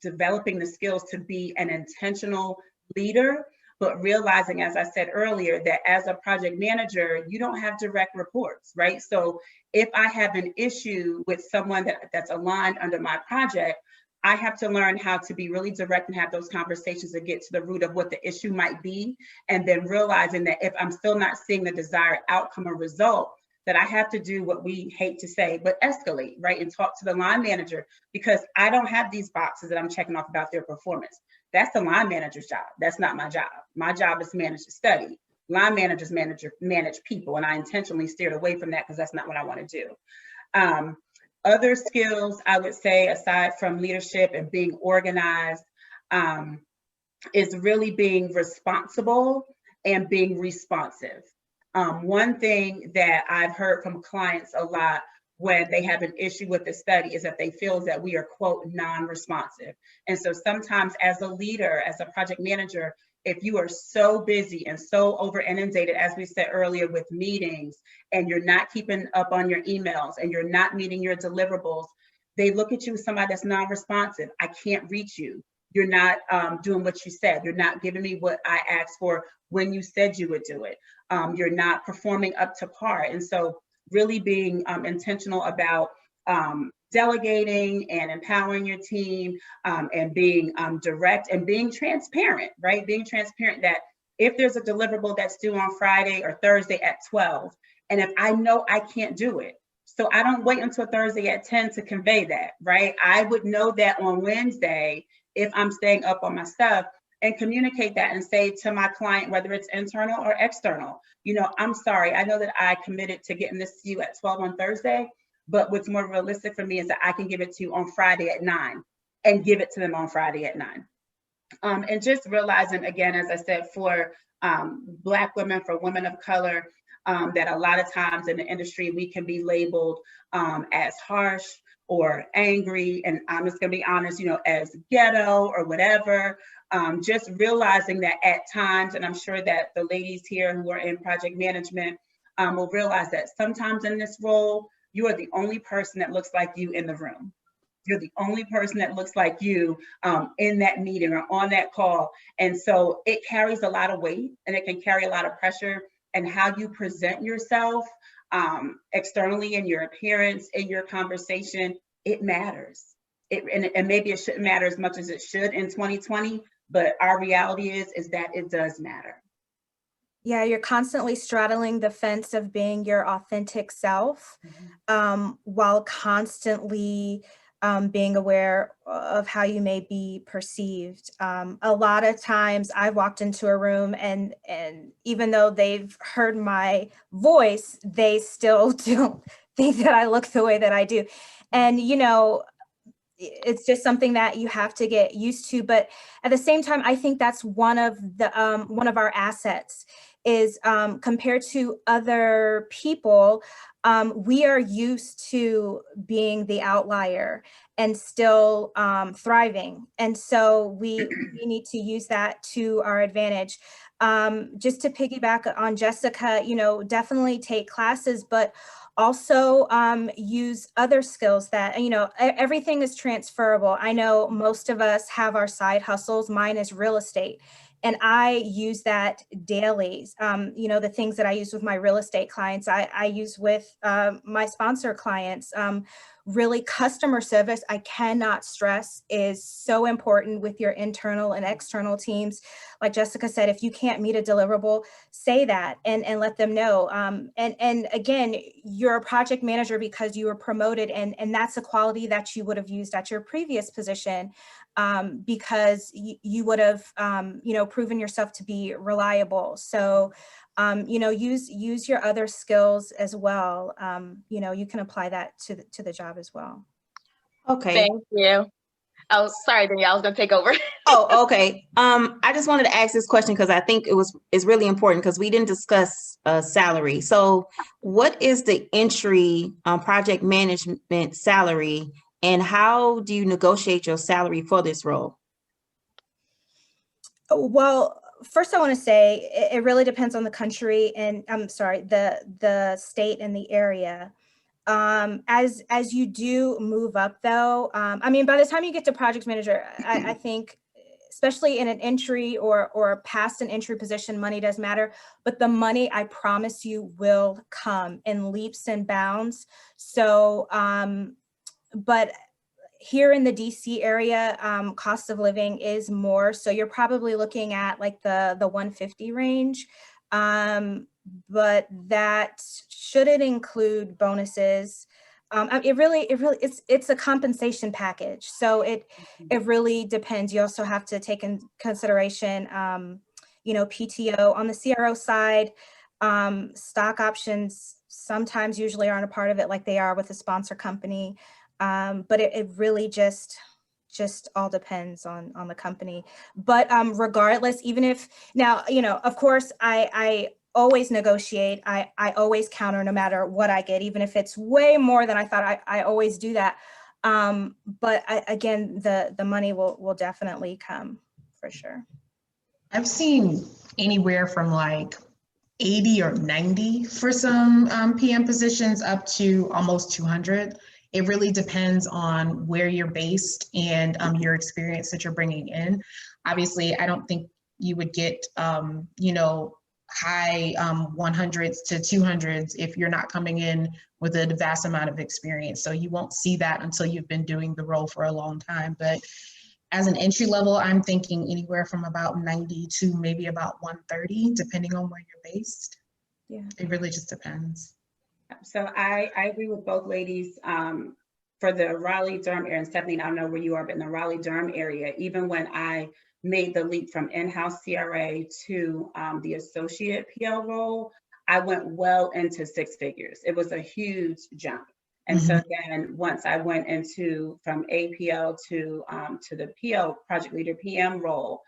developing the skills to be an intentional leader, but realizing, as I said earlier, that as a project manager, you don't have direct reports, right? So if I have an issue with someone that's aligned under my project, I have to learn how to be really direct and have those conversations to get to the root of what the issue might be. And then realizing that if I'm still not seeing the desired outcome or result, that I have to do what we hate to say, but escalate, right? And talk to the line manager, because I don't have these boxes that I'm checking off about their performance. That's the line manager's job. That's not my job. My job is to manage the study. Line managers manage people, and I intentionally steered away from that because that's not what I want to do. Other skills, I would say, aside from leadership and being organized, is really being responsible and being responsive. One thing that I've heard from clients a lot when they have an issue with the study is that they feel that we are, quote, non-responsive. And so sometimes as a leader, as a project manager, if you are so busy and so over inundated, as we said earlier, with meetings, and you're not keeping up on your emails and you're not meeting your deliverables, they look at you as somebody that's non-responsive. I can't reach you. You're not doing what you said. You're not giving me what I asked for when you said you would do it. You're not performing up to par. And so really being intentional about delegating and empowering your team, and being direct and being transparent, right? Being transparent that if there's a deliverable that's due on Friday or Thursday at 12, and if I know I can't do it, so I don't wait until Thursday at 10 to convey that, right? I would know that on Wednesday if I'm staying up on my stuff, and communicate that and say to my client, whether it's internal or external, I'm sorry, I know that I committed to getting this to you at 12 on Thursday, but what's more realistic for me is that I can give it to you on Friday at 9, and give it to them on Friday at 9. And just realizing, again, as I said, for Black women, for women of color, that a lot of times in the industry, we can be labeled as harsh or angry, and I'm just gonna be honest, as ghetto or whatever. Just realizing that at times, and I'm sure that the ladies here who are in project management will realize that sometimes in this role, you are the only person that looks like you in the room. You're the only person that looks like you in that meeting or on that call. And so it carries a lot of weight, and it can carry a lot of pressure, and how you present yourself externally, in your appearance, in your conversation, it matters. And maybe it shouldn't matter as much as it should in 2020, but our reality is that it does matter. Yeah, you're constantly straddling the fence of being your authentic self, while constantly being aware of how you may be perceived. A lot of times I've walked into a room and even though they've heard my voice, they still don't think that I look the way that I do. And, it's just something that you have to get used to. But at the same time, I think that's one of our assets is compared to other people, we are used to being the outlier and still thriving. And so we need to use that to our advantage. Just to piggyback on Jessica, definitely take classes, but also use other skills that, everything is transferable. I know most of us have our side hustles. Mine is real estate. And I use that daily. The things that I use with my real estate clients, I use with my sponsor clients. Really, customer service, I cannot stress, is so important with your internal and external teams. Like Jessica said, if you can't meet a deliverable, say that and let them know. And again, you're a project manager because you were promoted, and that's a quality that you would have used at your previous position. Because you would have, proven yourself to be reliable. So, use your other skills as well. You can apply that to the job as well. Okay. Thank you. Oh, sorry, Danielle, I was gonna take over. Oh, okay. I just wanted to ask this question because I think it's really important because we didn't discuss salary. So what is the entry project management salary, and how do you negotiate your salary for this role? Well, first I want to say it really depends on the country, and I'm sorry, the state and the area. As you do move up though, by the time you get to project manager, I think, especially in an entry or past an entry position, money does matter, but the money, I promise you, will come in leaps and bounds. So, but here in the DC area, cost of living is more. So you're probably looking at like the 150 range. But that shouldn't include bonuses. It's a compensation package. So it really depends. You also have to take in consideration, PTO on the CRO side. Stock options sometimes usually aren't a part of it like they are with a sponsor company. But it really just all depends on the company. But regardless, even if now, of course, I always negotiate. I always counter no matter what I get, even if it's way more than I thought. I always do that. But again, the money will definitely come for sure. I've seen anywhere from like 80 or 90 for some PM positions up to almost 200. It really depends on where you're based and your experience that you're bringing in. Obviously, I don't think you would get, high 100s to 200s if you're not coming in with a vast amount of experience. So you won't see that until you've been doing the role for a long time. But as an entry level, I'm thinking anywhere from about 90 to maybe about 130, depending on where you're based. Yeah, it really just depends. So I agree with both ladies. For the Raleigh-Durham area, and Stephanie, I don't know where you are, but in the Raleigh-Durham area, even when I made the leap from in-house CRA to the associate PL role, I went well into six figures. It was a huge jump. And so then once I went into from APL to the PL, project leader PM role,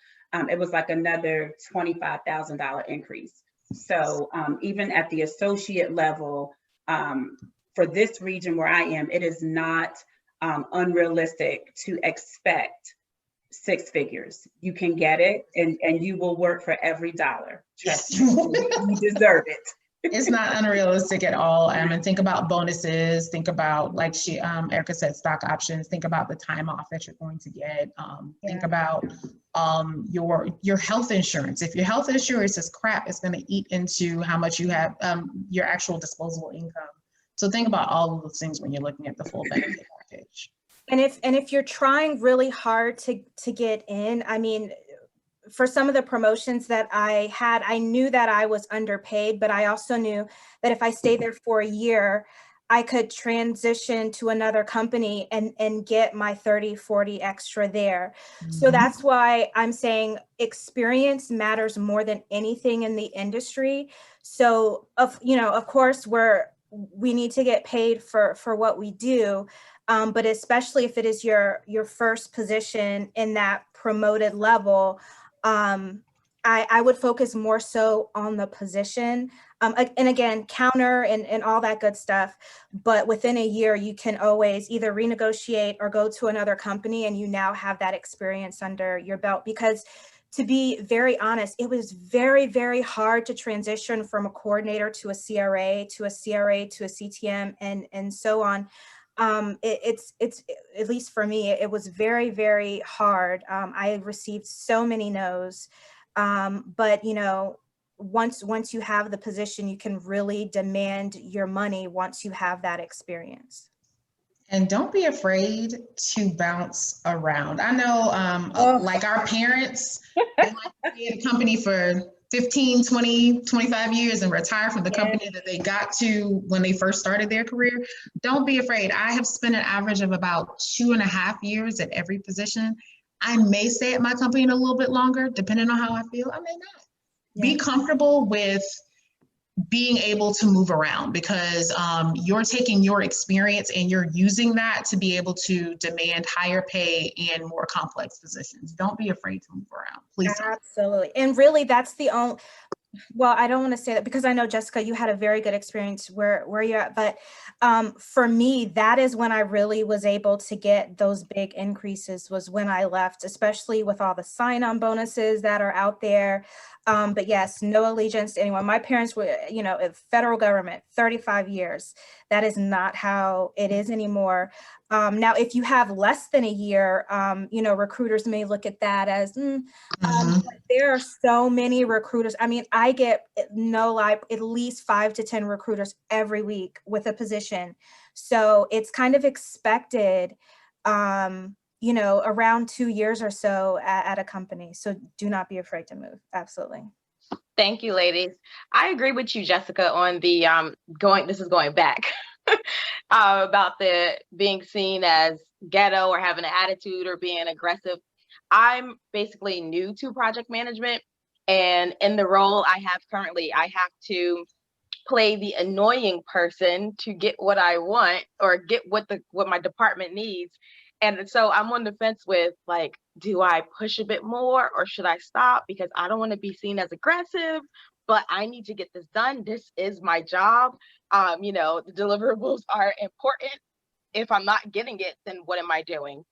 it was like another $25,000 increase. So even at the associate level, for this region where I am, it is not unrealistic to expect six figures. You can get it, and you will work for every dollar. Trust me, you deserve it. It's not unrealistic at all. And think about bonuses. Think about, like Erica said, stock options. Think about the time off that you're going to get. Think about your health insurance. If your health insurance is crap, it's going to eat into how much you have, your actual disposable income. So think about all of those things when you're looking at the full benefit package. And if you're trying really hard to get in, for some of the promotions that I had, I knew that I was underpaid, but I also knew that if I stayed there for a year, I could transition to another company and get my 30, 40 extra there. So that's why I'm saying experience matters more than anything in the industry. So of course we need to get paid for what we do. But especially if it is your first position in that promoted level, I would focus more so on the position And again, counter and all that good stuff. But within a year, you can always either renegotiate or go to another company, and you now have that experience under your belt. Because to be very honest, it was very, very hard to transition from a coordinator to a CRA, to a CRA, to a CTM, and so on. It's at least for me, it was very, very hard. I received so many no's, but you know, once you have the position, you can really demand your money once you have that experience. And don't be afraid to bounce around. I know, like our parents, they like to be in a company for 15, 20, 25 years and retire from the company that they got to when they first started their career. Don't be afraid. I have spent an average of about 2.5 years at every position. I may stay at my company a little bit longer, depending on how I feel. I may not. Be comfortable with being able to move around, because you're taking your experience and you're using that to be able to demand higher pay and more complex positions. Don't be afraid to move around, please. Absolutely. And really, that's the only, well, I don't want to say that, because I know, Jessica, you had a very good experience where you're at, but for me, that is when I really was able to get those big increases, was when I left, especially with all the sign-on bonuses that are out there. But yes, no allegiance to anyone. My parents were, you know, federal government, 35 years. That is not how it is anymore. Now, if you have less than a year, you know, recruiters may look at that as, but there are so many recruiters. I mean, I get, no lie, at least 5 to 10 recruiters every week with a position. So it's kind of expected, you know, around 2 years or so at a company. So do not be afraid to move. Absolutely. Thank you, ladies. I agree with you, Jessica, on the this is going back about the being seen as ghetto or having an attitude or being aggressive. I'm basically new to project management, and in the role I have currently, I have to play the annoying person to get what I want or get what my department needs. And so I'm on the fence with, like, do I push a bit more or should I stop? Because I don't want to be seen as aggressive, but I need to get this done. This is my job. You know, the deliverables are important. If I'm not getting it, then what am I doing?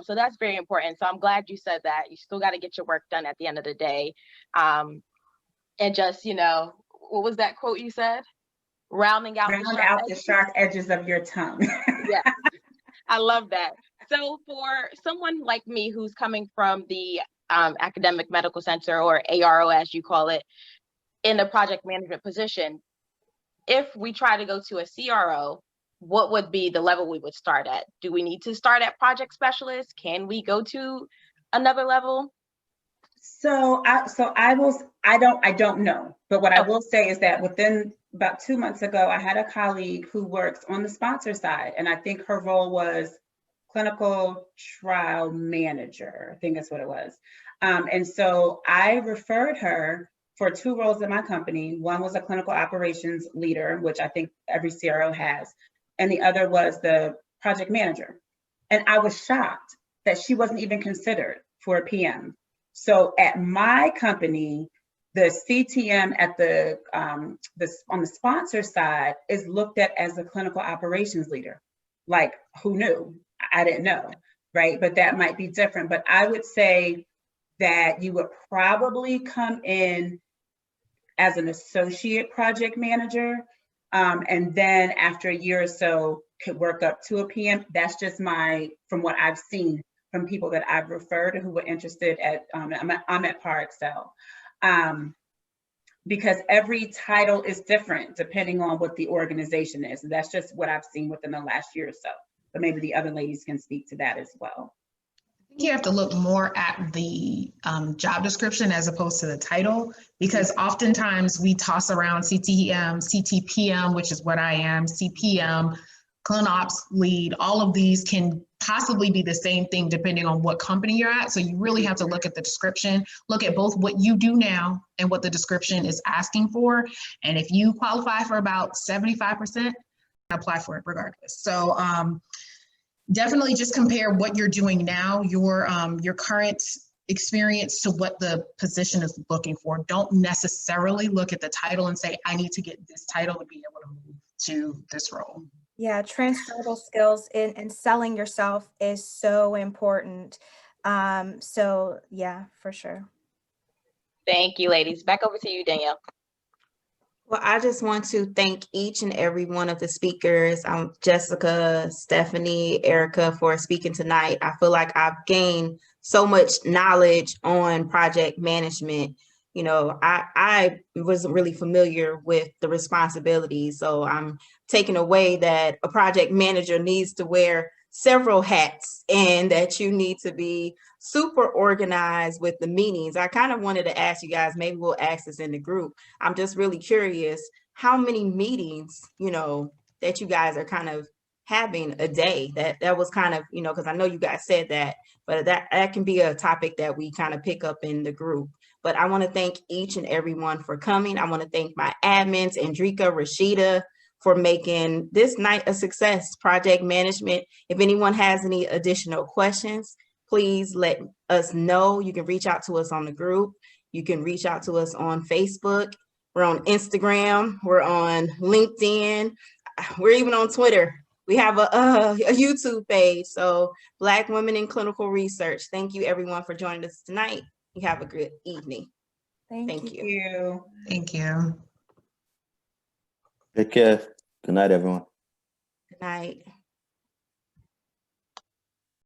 So that's very important. So I'm glad you said that. You still got to get your work done at the end of the day. And just, you know, what was that quote you said? Round out the sharp edges of your tongue. Yeah, I love that. So for someone like me who's coming from the academic medical center, or ARO as you call it, in the project management position, if we try to go to a CRO, what would be the level we would start at? Do we need to start at project specialist? Can we go to another level? I don't know, but what I will say is that within about 2 months ago, I had a colleague who works on the sponsor side, and I think her role was clinical trial manager. I think that's what it was. And so I referred her for 2 roles in my company. One was a clinical operations leader, which I think every CRO has, and the other was the project manager. And I was shocked that she wasn't even considered for a PM. So at my company, the CTM at on the sponsor side is looked at as a clinical operations leader. Like, who knew? I didn't know, right? But that might be different. But I would say that you would probably come in as an associate project manager, and then after a year or so could work up to a PM. That's just from what I've seen from people that I've referred who were interested at, I'm at Par Excel. Because every title is different depending on what the organization is. And that's just what I've seen within the last year or so. But maybe the other ladies can speak to that as well. I think you have to look more at the job description as opposed to the title, because oftentimes we toss around CTM, CTPM, which is what I am, CPM, ClinOps lead. All of these can possibly be the same thing depending on what company you're at. So you really have to look at the description, look at both what you do now and what the description is asking for. And if you qualify for about 75%, apply for it regardless. So definitely just compare what you're doing now, your current experience to what the position is looking for. Don't necessarily look at the title and say, I need to get this title to be able to move to this role. Yeah, transferable skills in selling yourself is so important. So yeah, for sure. Thank you, ladies. Back over to you, Danielle. Well, I just want to thank each and every one of the speakers, Jessica, Stephanie, Erica, for speaking tonight. I feel like I've gained so much knowledge on project management. You know, I wasn't really familiar with the responsibilities, so I'm taking away that a project manager needs to wear several hats and that you need to be super organized with the meetings. I kind of wanted to ask you guys, maybe we'll ask this in the group. I'm just really curious how many meetings, you know, that you guys are kind of having a day. That was kind of, you know, because I know you guys said that, but that can be a topic that we kind of pick up in the group. But I want to thank each and everyone for coming. I want to thank my admins, Andrika, Rashida, for making this night a success, project management. If anyone has any additional questions, please let us know. You can reach out to us on the group. You can reach out to us on Facebook. We're on Instagram. We're on LinkedIn. We're even on Twitter. We have a YouTube page. So Black Women in Clinical Research. Thank you everyone for joining us tonight. You have a good evening. Thank you. Thank you. Take care. Good night, everyone. Good night.